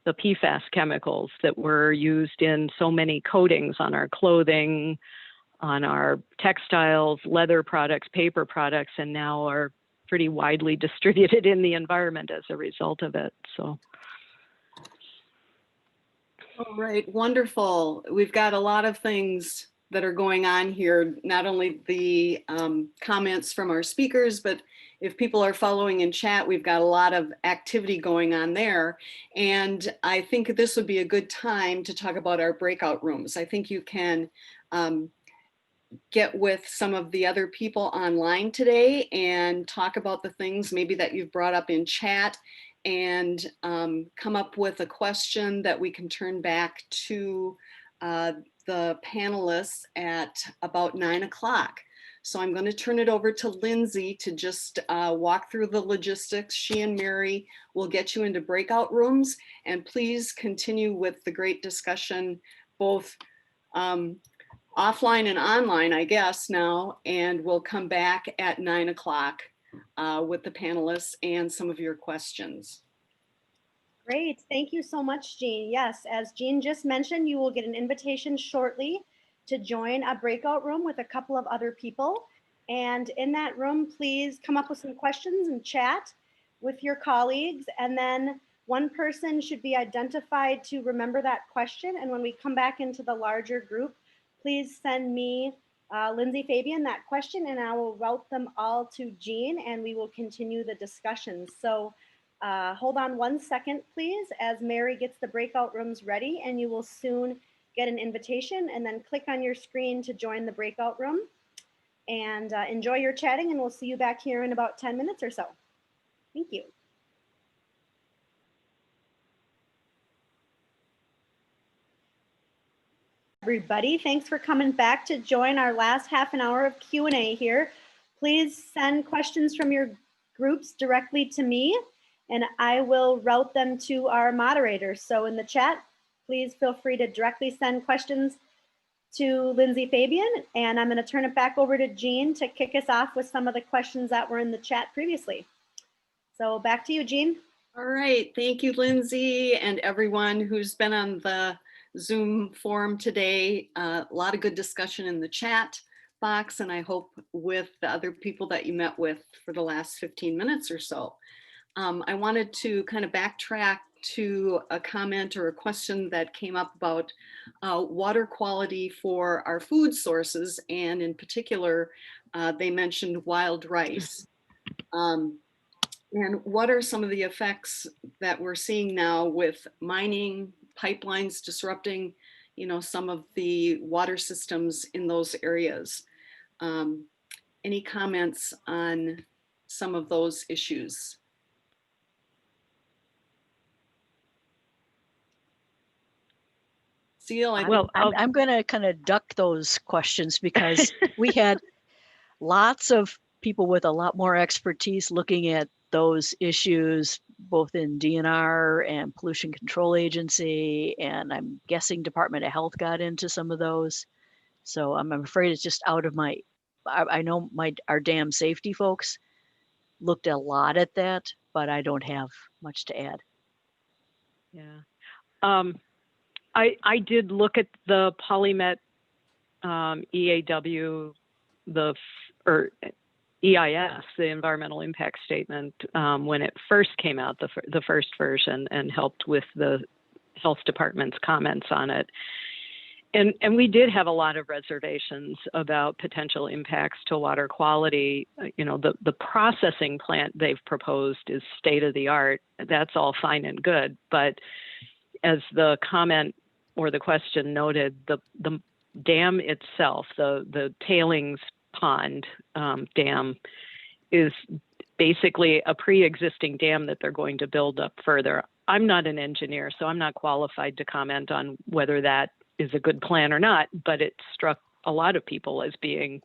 PFAS chemicals that were used in so many coatings on our clothing, on our textiles, leather products, paper products, and now are pretty widely distributed in the environment as a result of it. So. All right, wonderful. We've got a lot of things that are going on here, not only the comments from our speakers, but if people are following in chat, we've got a lot of activity going on there. And I think this would be a good time to talk about our breakout rooms. I think you can get with some of the other people online today and talk about the things maybe that you've brought up in chat, and come up with a question that we can turn back to the panelists at about 9 o'clock. So I'm going to turn it over to Lindsay to just walk through the logistics. She and Mary will get you into breakout rooms, and please continue with the great discussion, both offline and online, I guess now, and we'll come back at 9 o'clock with the panelists and some of your questions. Great, thank you so much, Jean. Yes, as Jean just mentioned, you will get an invitation shortly to join a breakout room with a couple of other people. And in that room, please come up with some questions and chat with your colleagues. And then one person should be identified to remember that question. And when we come back into the larger group, please send me, Lindsay Fabian, that question, and I will route them all to Jean, and we will continue the discussion. So hold on 1 second, please, as Mary gets the breakout rooms ready, and you will soon get an invitation, and then click on your screen to join the breakout room. And enjoy your chatting, and we'll see you back here in about 10 minutes or so. Thank you. everybody. Thanks for coming back to join our last half an hour of Q&A here. Please send questions from your groups directly to me, and I will route them to our moderators. So in the chat, please feel free to directly send questions to Lindsay Fabian, and I'm going to turn it back over to Jean to kick us off with some of the questions that were in the chat previously. So back to you, Jean. All right, thank you, Lindsay, and everyone who's been on the Zoom forum today. A lot of good discussion in the chat box, and I hope with the other people that you met with for the last 15 minutes or so. I wanted to kind of backtrack to a comment or a question that came up about water quality for our food sources, and in particular, they mentioned wild rice. And what are some of the effects that we're seeing now with mining, pipelines disrupting, you know, some of the water systems in those areas? Any comments on some of those issues? Seal, I'm going to kind of duck those questions because we had lots of people with a lot more expertise looking at those issues, both in DNR and Pollution Control Agency, and I'm guessing Department of Health got into some of those. So I'm afraid it's just out of my, I know our dam safety folks looked a lot at that, but I don't have much to add. Yeah. I did look at the Polymet EAW, or EIS, the Environmental Impact Statement, when it first came out, the first version, and helped with the health department's comments on it. And we did have a lot of reservations about potential impacts to water quality. You know, the processing plant they've proposed is state of the art. That's all fine and good, but as the comment or the question noted, the dam itself, the tailings pond dam, is basically a pre-existing dam that they're going to build up further. I'm not an engineer, so I'm not qualified to comment on whether that is a good plan or not, but it struck a lot of people as being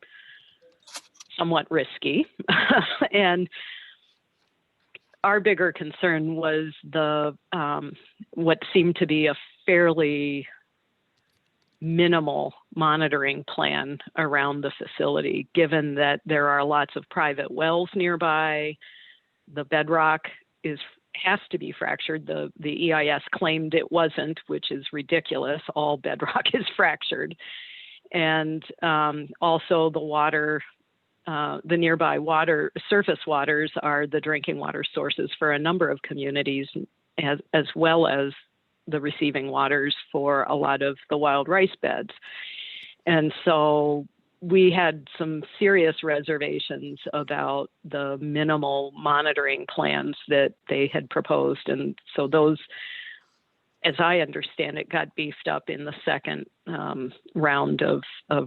somewhat risky. And our bigger concern was the what seemed to be a fairly minimal monitoring plan around the facility, given that there are lots of private wells nearby. The bedrock has to be fractured. The EIS claimed it wasn't, which is ridiculous. All bedrock is fractured. And also the water, the nearby surface waters are the drinking water sources for a number of communities, as well as the receiving waters for a lot of the wild rice beds. And so we had some serious reservations about the minimal monitoring plans that they had proposed. And so those, as I understand it, got beefed up in the second round of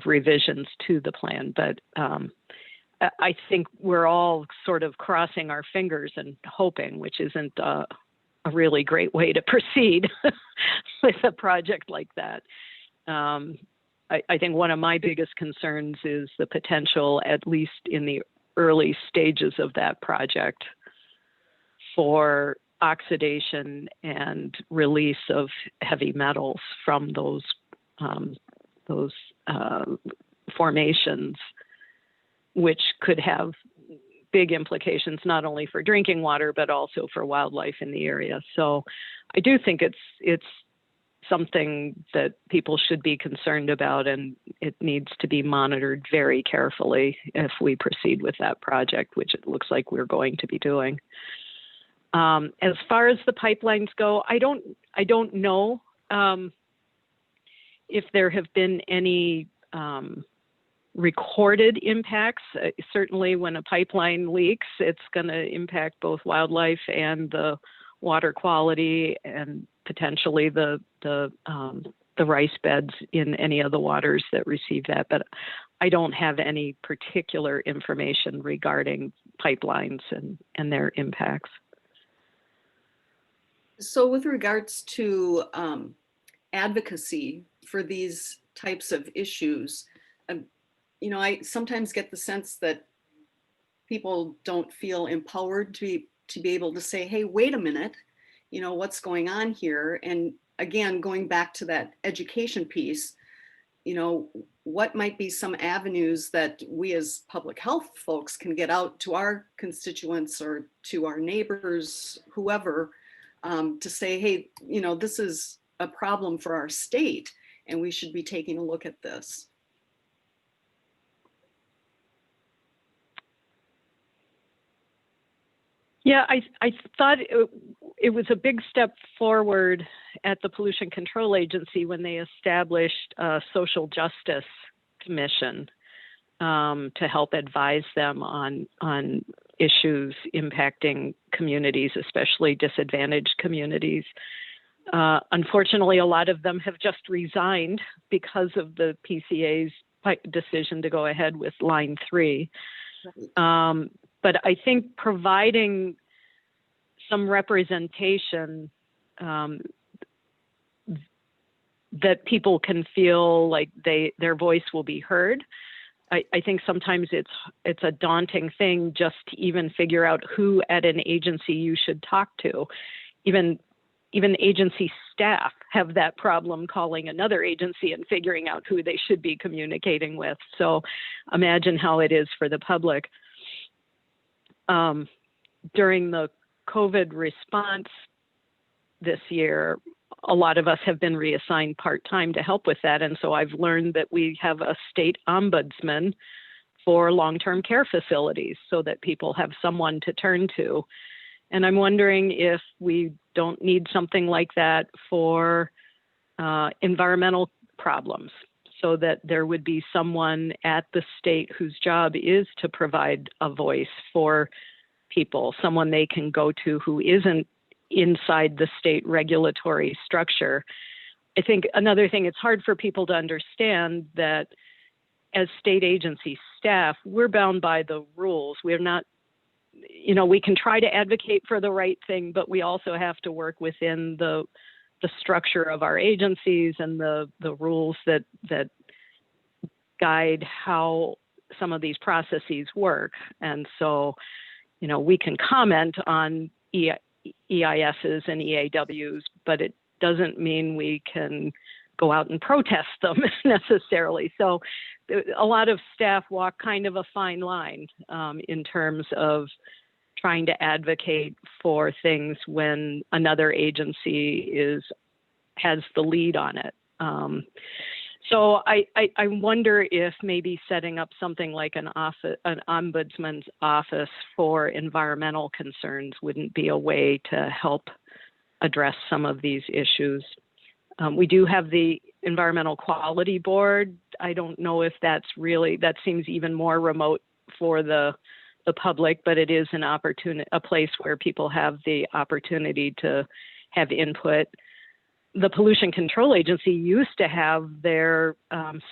revisions to the plan. But I think we're all sort of crossing our fingers and hoping, which isn't a really great way to proceed with a project like that. I think one of my biggest concerns is the potential, at least in the early stages of that project, for oxidation and release of heavy metals from those formations, which could have big implications not only for drinking water but also for wildlife in the area. So I do think it's something that people should be concerned about, and it needs to be monitored very carefully if we proceed with that project, which it looks like we're going to be doing. As far as the pipelines go, I don't know if there have been any recorded impacts. Certainly when a pipeline leaks, it's going to impact both wildlife and the water quality, and potentially the rice beds in any of the waters that receive that. But I don't have any particular information regarding pipelines and their impacts. So with regards to advocacy for these types of issues. You know, I sometimes get the sense that people don't feel empowered to be able to say, hey, wait a minute, you know, what's going on here? And again, going back to that education piece, you know, what might be some avenues that we as public health folks can get out to our constituents or to our neighbors, whoever, to say, hey, you know, this is a problem for our state and we should be taking a look at this. Yeah, I thought it was a big step forward at the Pollution Control Agency when they established a social justice commission to help advise them on issues impacting communities, especially disadvantaged communities. Unfortunately, a lot of them have just resigned because of the PCA's decision to go ahead with line 3. But I think providing some representation that people can feel like their voice will be heard. I think sometimes it's a daunting thing just to even figure out who at an agency you should talk to. Even agency staff have that problem calling another agency and figuring out who they should be communicating with. So imagine how it is for the public. During the COVID response this year, a lot of us have been reassigned part-time to help with that. And so I've learned that we have a state ombudsman for long-term care facilities so that people have someone to turn to. And I'm wondering if we don't need something like that for environmental problems, so that there would be someone at the state whose job is to provide a voice for people, someone they can go to who isn't inside the state regulatory structure. I think another thing, it's hard for people to understand that as state agency staff, we're bound by the rules. We're not, you know, we can try to advocate for the right thing, but we also have to work within the structure of our agencies and the rules that guide how some of these processes work. And so, you know, we can comment on EISs and EAWs, but it doesn't mean we can go out and protest them necessarily. So a lot of staff walk kind of a fine line in terms of trying to advocate for things when another agency has the lead on it. So I wonder if maybe setting up something like an ombudsman's office for environmental concerns wouldn't be a way to help address some of these issues. We do have the Environmental Quality Board. I don't know if that seems even more remote for the public, but it is a place where people have the opportunity to have input. The Pollution Control Agency used to have their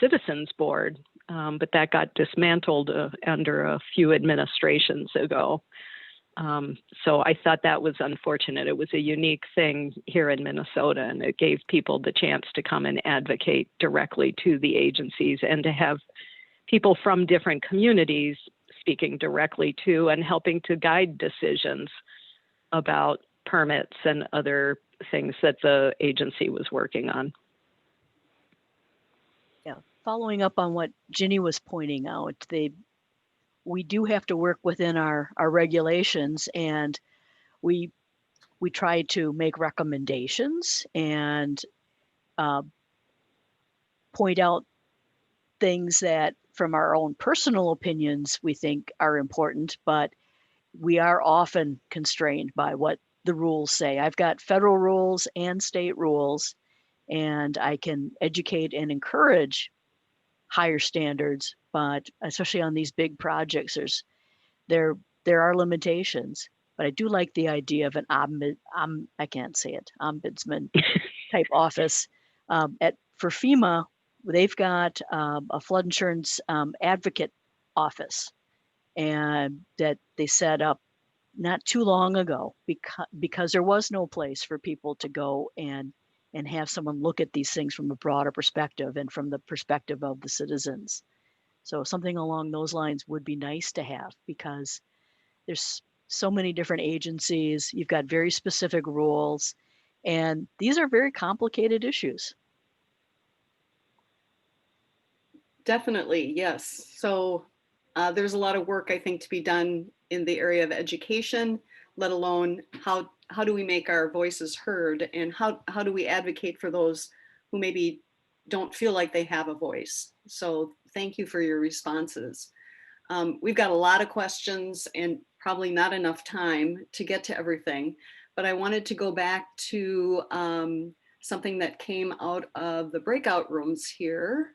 citizens board, but that got dismantled under a few administrations ago. So I thought that was unfortunate. It was a unique thing here in Minnesota, and it gave people the chance to come and advocate directly to the agencies and to have people from different communities speaking directly to and helping to guide decisions about permits and other things that the agency was working on. Yeah, following up on what Ginny was pointing out, we do have to work within our regulations, and we try to make recommendations and point out things that from our own personal opinions we think are important, but we are often constrained by what the rules say. I've got federal rules and state rules, and I can educate and encourage higher standards, but especially on these big projects, there are limitations. But I do like the idea of an ombudsman type office. For FEMA, they've got a flood insurance advocate office, and that they set up not too long ago because there was no place for people to go and and have someone look at these things from a broader perspective and from the perspective of the citizens. So something along those lines would be nice to have, because there's so many different agencies, you've got very specific rules, and these are very complicated issues. Definitely, yes. So there's a lot of work, I think, to be done in the area of education, let alone how do we make our voices heard, and how do we advocate for those who maybe don't feel like they have a voice. So thank you for your responses. We've got a lot of questions and probably not enough time to get to everything, but I wanted to go back to something that came out of the breakout rooms here.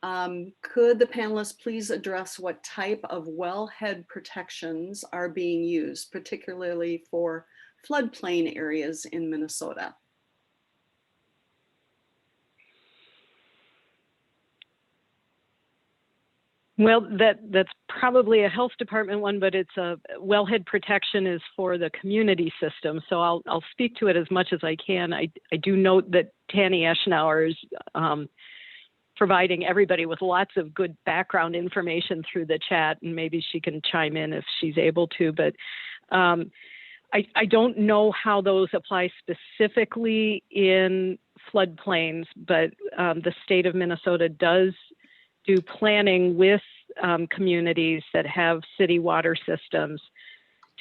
Could the panelists please address what type of wellhead protections are being used, particularly for floodplain areas in Minnesota? Well, that's probably a health department one, but it's a wellhead protection is for the community system. So I'll speak to it as much as I can. I do note that Tanny Eschenauer is providing everybody with lots of good background information through the chat, and maybe she can chime in if she's able to. But I don't know how those apply specifically in floodplains, but the state of Minnesota does do planning with communities that have city water systems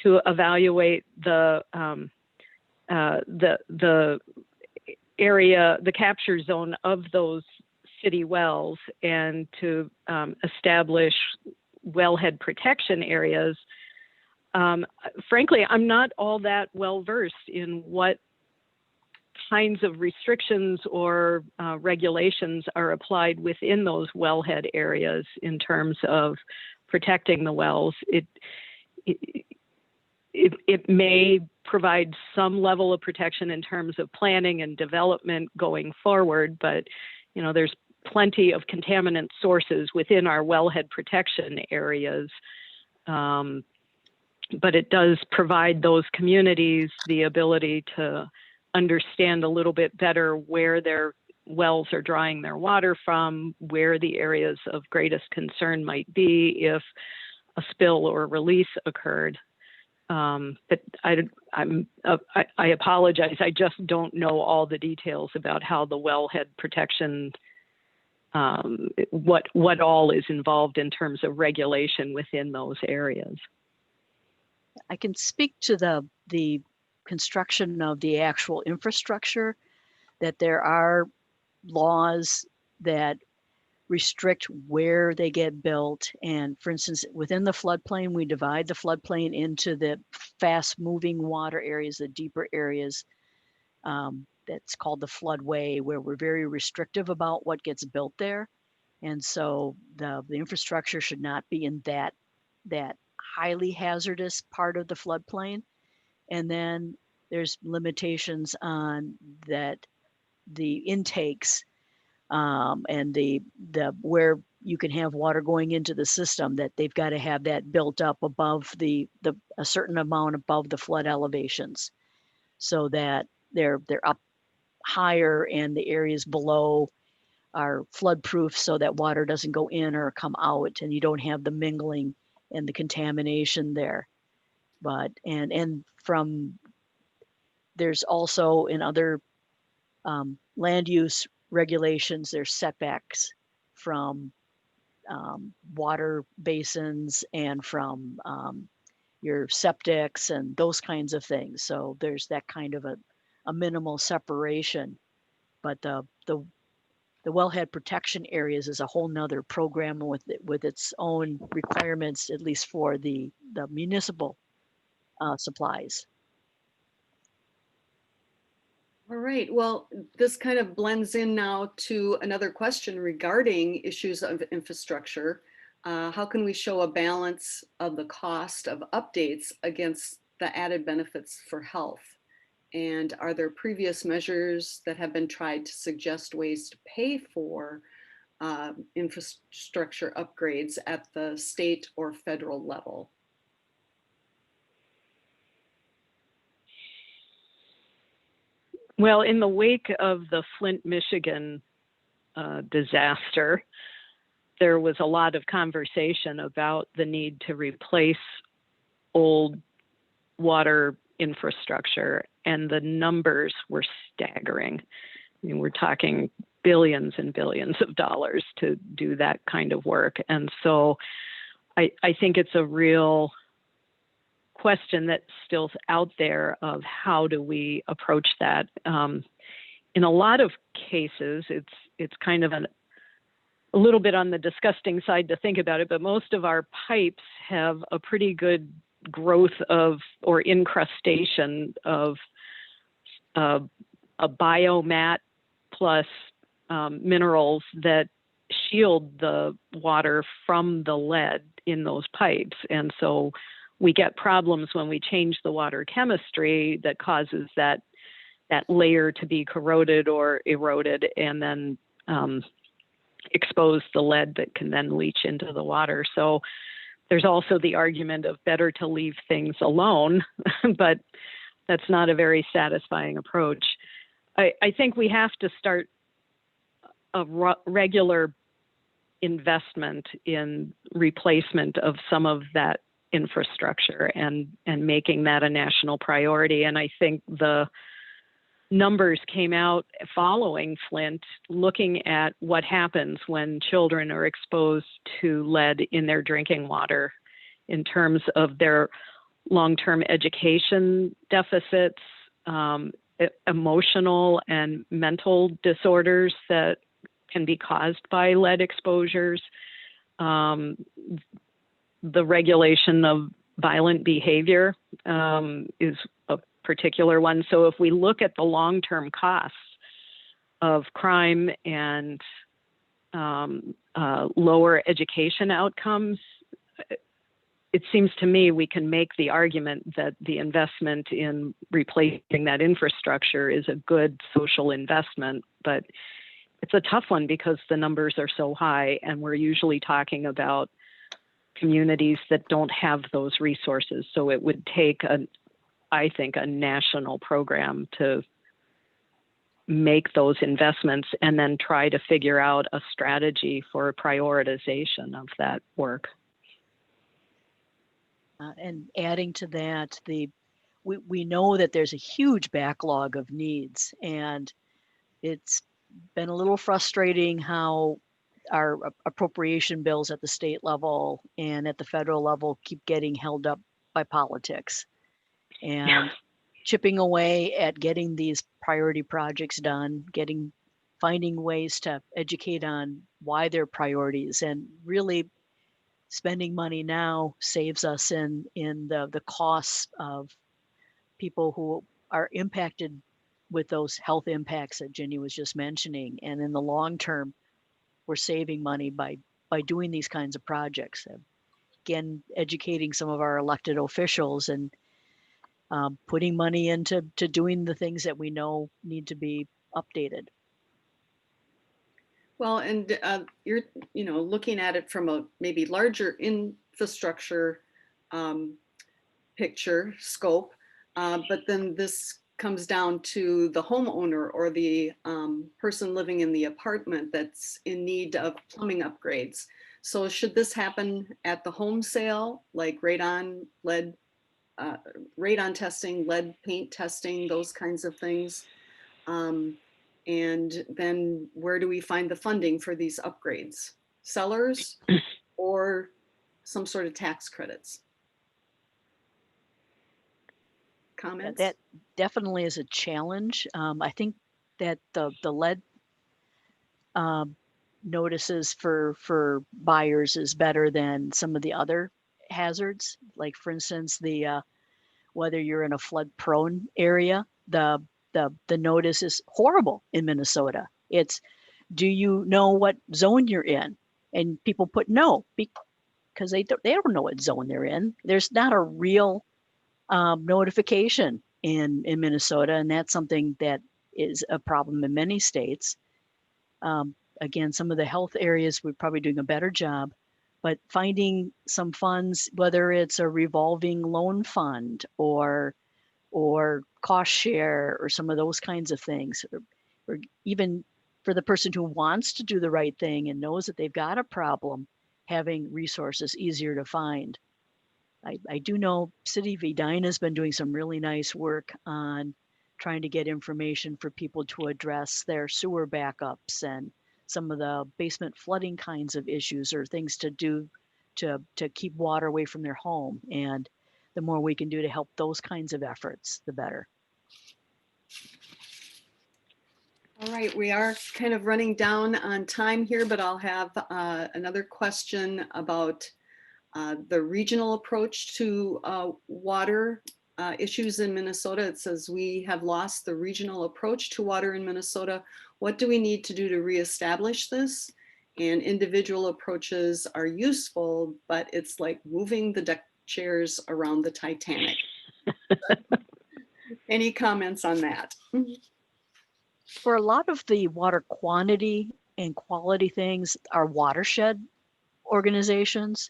to evaluate the area, the capture zone of those city wells, and to establish wellhead protection areas. Frankly, I'm not all that well versed in what kinds of restrictions or regulations are applied within those wellhead areas in terms of protecting the wells. It may provide some level of protection in terms of planning and development going forward, but there's plenty of contaminant sources within our wellhead protection areas. But it does provide those communities the ability to understand a little bit better where their wells are drawing their water from, where the areas of greatest concern might be if a spill or release occurred. But I apologize, I just don't know all the details about how the wellhead protection, what all is involved in terms of regulation within those areas. I can speak to the construction of the actual infrastructure, that there are laws that restrict where they get built. And for instance, within the floodplain, we divide the floodplain into the fast moving water areas, the deeper areas. That's called the floodway, where we're very restrictive about what gets built there. And so the infrastructure should not be in that highly hazardous part of the floodplain. And then there's limitations on that, the intakes and the where you can have water going into the system, that they've got to have that built up above a certain amount above the flood elevations, so that they're up higher and the areas below are flood proof, so that water doesn't go in or come out, and you don't have the mingling and the contamination there. But and from there's also in other land use regulations, there's setbacks from water basins and from your septics and those kinds of things. So there's that kind of a minimal separation. But the wellhead protection areas is a whole nother program with its own requirements, at least for the municipal supplies. All right, well, this kind of blends in now to another question regarding issues of infrastructure. How can we show a balance of the cost of updates against the added benefits for health? And are there previous measures that have been tried to suggest ways to pay for infrastructure upgrades at the state or federal level? Well, in the wake of the Flint, Michigan disaster, there was a lot of conversation about the need to replace old water infrastructure, and the numbers were staggering. I mean, we're talking billions and billions of dollars to do that kind of work. And so I think it's a real question that's still out there of how do we approach that. In a lot of cases, it's kind of a little bit on the disgusting side to think about it, but most of our pipes have a pretty good growth of or incrustation of a biomat plus minerals that shield the water from the lead in those pipes. And so we get problems when we change the water chemistry that causes that layer to be corroded or eroded, and then expose the lead that can then leach into the water. So there's also the argument of better to leave things alone, but that's not a very satisfying approach. I think we have to start a regular investment in replacement of some of that infrastructure and making that a national priority. And I think the numbers came out following Flint, looking at what happens when children are exposed to lead in their drinking water in terms of their long-term education deficits, emotional and mental disorders that can be caused by lead exposures, the regulation of violent behavior is a particular one. So if we look at the long-term costs of crime and lower education outcomes, it seems to me we can make the argument that the investment in replacing that infrastructure is a good social investment, but it's a tough one because the numbers are so high, and we're usually talking about communities that don't have those resources. So it would take, I think, a national program to make those investments and then try to figure out a strategy for prioritization of that work. And adding to that, we know that there's a huge backlog of needs, and it's been a little frustrating how our appropriation bills at the state level and at the federal level keep getting held up by politics and chipping away at getting these priority projects done, finding ways to educate on why they're priorities, and really spending money now saves us in the costs of people who are impacted with those health impacts that Jenny was just mentioning. And in the long term, we're saving money by doing these kinds of projects. Again, educating some of our elected officials and putting money into doing the things that we know need to be updated. Well, and you're looking at it from a maybe larger infrastructure picture scope, but then this comes down to the homeowner or the person living in the apartment that's in need of plumbing upgrades. So should this happen at the home sale, like radon testing, lead paint testing, those kinds of things? And then where do we find the funding for these upgrades? Sellers or some sort of tax credits? Comments? That definitely is a challenge. I think that the lead notices for buyers is better than some of the other hazards. Like, for instance, whether you're in a flood prone area, the notice is horrible in Minnesota. It's, do you know what zone you're in? And people put no, because they don't know what zone they're in. There's not a real notification in Minnesota, and that's something that is a problem in many states. Again, some of the health areas, we're probably doing a better job, but finding some funds, whether it's a revolving loan fund or or cost share or some of those kinds of things, or even for the person who wants to do the right thing and knows that they've got a problem, having resources easier to find. I do know City of Edina has been doing some really nice work on trying to get information for people to address their sewer backups and some of the basement flooding kinds of issues, or things to do to keep water away from their home. And the more we can do to help those kinds of efforts, the better. All right, we are kind of running down on time here, but I'll have another question about the regional approach to water issues in Minnesota. It says we have lost the regional approach to water in Minnesota. What do we need to do to reestablish this? And individual approaches are useful, but it's like moving the deck chairs around the Titanic. Any comments on that? For a lot of the water quantity and quality things, our watershed organizations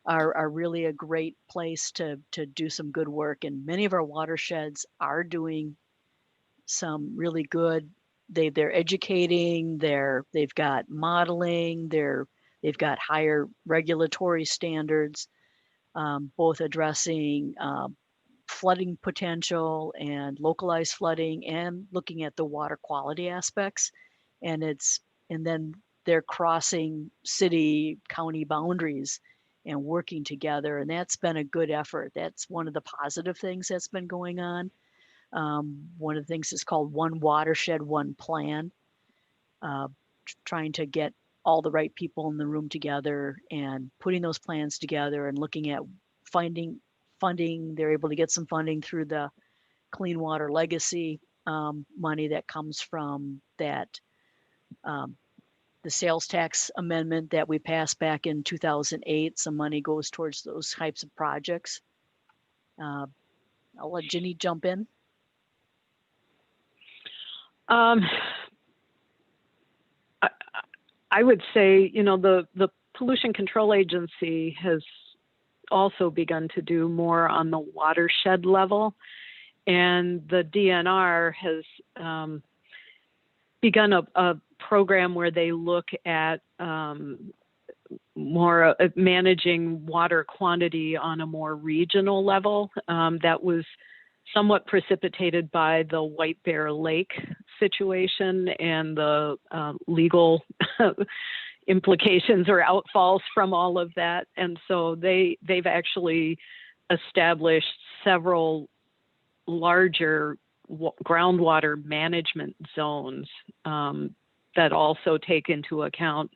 are really a great place to do some good work. And many of our watersheds are doing some really good, they're educating, they've got modeling, they've got higher regulatory standards, both addressing flooding potential and localized flooding, and looking at the water quality aspects. And then they're crossing city, county boundaries and working together. And that's been a good effort. That's one of the positive things that's been going on. One of the things is called One Watershed, One Plan, trying to get all the right people in the room together and putting those plans together and looking at finding funding. They're able to get some funding through the Clean Water Legacy money that comes from that the sales tax amendment that we passed back in 2008. Some money goes towards those types of projects. I'll let Ginny jump in. I would say, the Pollution Control Agency has also begun to do more on the watershed level, and the DNR has begun a program where they look at more managing water quantity on a more regional level. That was somewhat precipitated by the White Bear Lake situation and the legal implications or outfalls from all of that. And so they've actually established several larger groundwater management zones that also take into account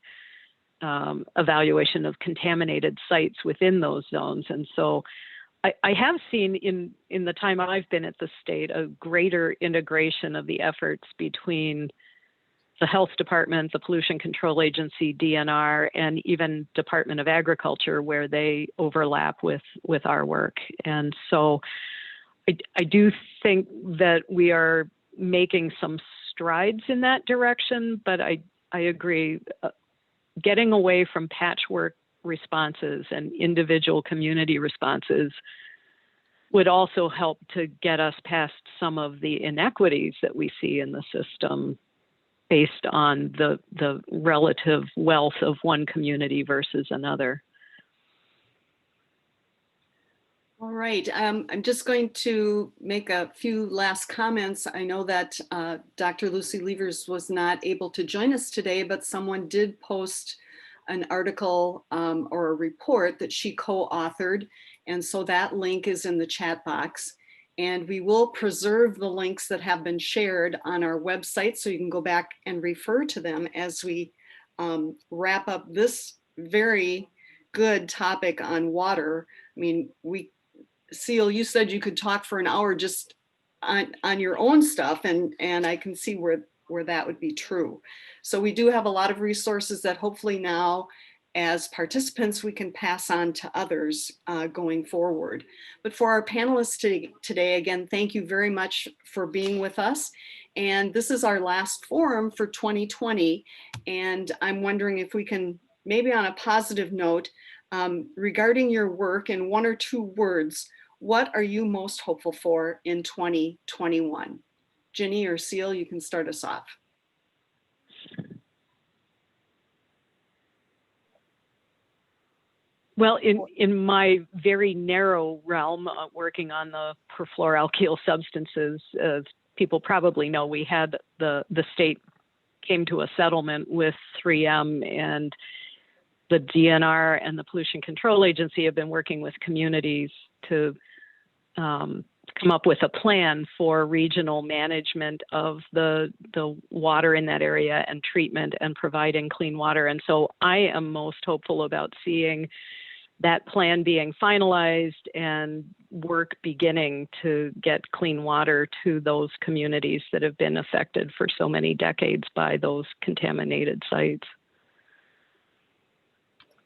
evaluation of contaminated sites within those zones. And so I have seen in the time I've been at the state a greater integration of the efforts between the Health Department, the Pollution Control Agency, DNR, and even Department of Agriculture, where they overlap with our work. And so I do think that we are making some strides in that direction, but I agree, getting away from patchwork responses and individual community responses would also help to get us past some of the inequities that we see in the system based on the relative wealth of one community versus another. All right, I'm just going to make a few last comments. I know that Dr. Lucy Levers was not able to join us today, but someone did post an article or a report that she co-authored. And so that link is in the chat box. And we will preserve the links that have been shared on our website, so you can go back and refer to them as we wrap up this very good topic on water. I mean, Seal, you said you could talk for an hour just on your own stuff, and I can see where that would be true. So we do have a lot of resources that hopefully now, as participants, we can pass on to others going forward. But for our panelists today, again, thank you very much for being with us. And this is our last forum for 2020. And I'm wondering if we can, maybe on a positive note, regarding your work, in one or two words, What are you most hopeful for in 2021? Ginny or Seal, you can start us off. Well, in my very narrow realm, working on the perfluoroalkyl substances, as people probably know, we had the state came to a settlement with 3M, and the DNR and the Pollution Control Agency have been working with communities to come up with a plan for regional management of the water in that area and treatment and providing clean water. And so I am most hopeful about seeing that plan being finalized and work beginning to get clean water to those communities that have been affected for so many decades by those contaminated sites.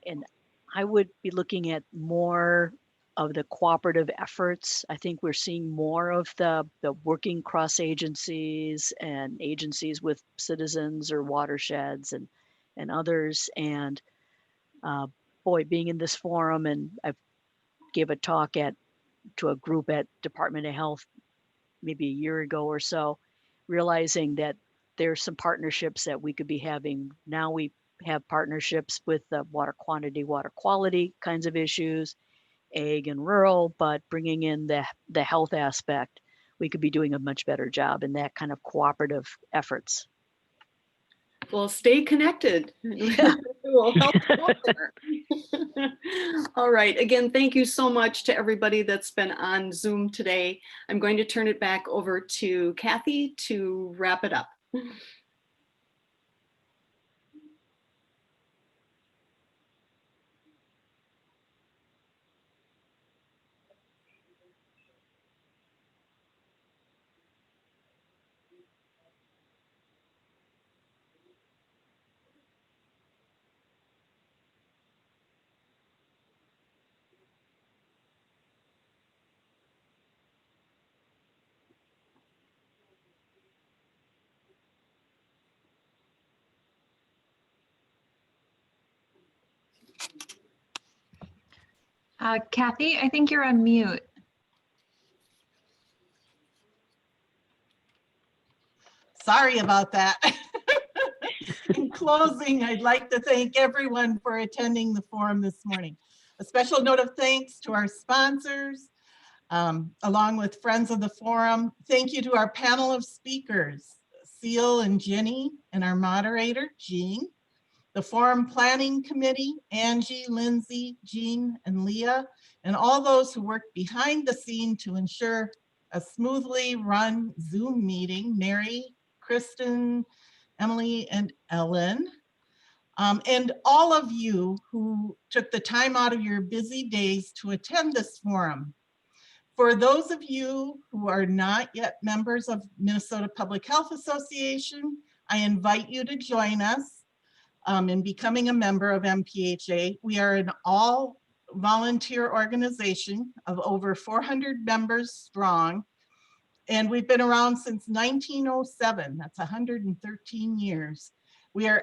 And I would be looking at more of the cooperative efforts. I think we're seeing more of the working cross agencies and agencies with citizens or watersheds and others. And boy, being in this forum, and I gave a talk to a group at Department of Health maybe a year ago or so, realizing that there's some partnerships that we could be having. Now we have partnerships with the water quantity, water quality kinds of issues, ag and rural, but bringing in the health aspect, we could be doing a much better job in that kind of cooperative efforts. Well, stay connected. Yeah. We'll help you there. All right. Again, thank you so much to everybody that's been on Zoom today. I'm going to turn it back over to Kathy to wrap it up. Kathy, I think you're on mute. Sorry about that. In closing, I'd like to thank everyone for attending the forum this morning. A special note of thanks to our sponsors, along with friends of the forum. Thank you to our panel of speakers, Seal and Ginny, and our moderator, Jean. The Forum Planning Committee, Angie, Lindsay, Jean, and Leah, and all those who worked behind the scene to ensure a smoothly run Zoom meeting, Mary, Kristen, Emily, and Ellen. And all of you who took the time out of your busy days to attend this forum. For those of you who are not yet members of Minnesota Public Health Association, I invite you to join us in becoming a member of MPHA. We are an all volunteer organization of over 400 members strong, and we've been around since 1907. That's 113 years. We are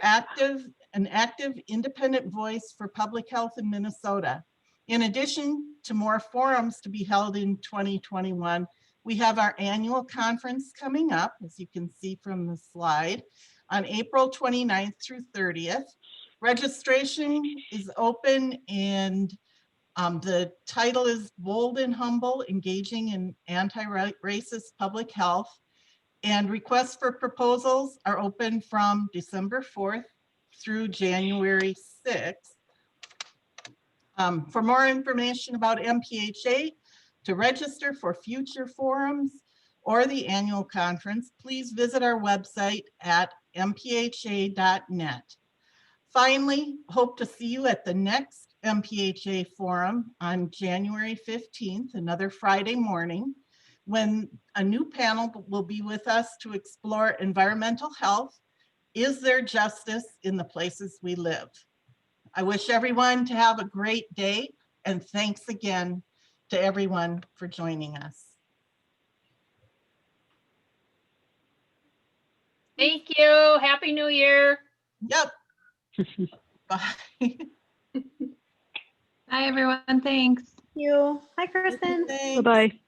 an active independent voice for public health in Minnesota. In addition to more forums to be held in 2021, we have our annual conference coming up, as you can see from the slide, on April 29th through 30th. Registration is open, and the title is Bold and Humble, Engaging in Anti-Racist Public Health. And requests for proposals are open from December 4th through January 6th. For more information about MPHA, to register for future forums or the annual conference, please visit our website at mpha.net. Finally, hope to see you at the next MPHA forum on January 15th, another Friday morning, when a new panel will be with us to explore environmental health. Is there justice in the places we live? I wish everyone to have a great day, and thanks again to everyone for joining us. Thank you. Happy New Year. Yep. Bye. Bye, everyone. Thanks. you. Hi, Kristen. Thanks. Bye-bye.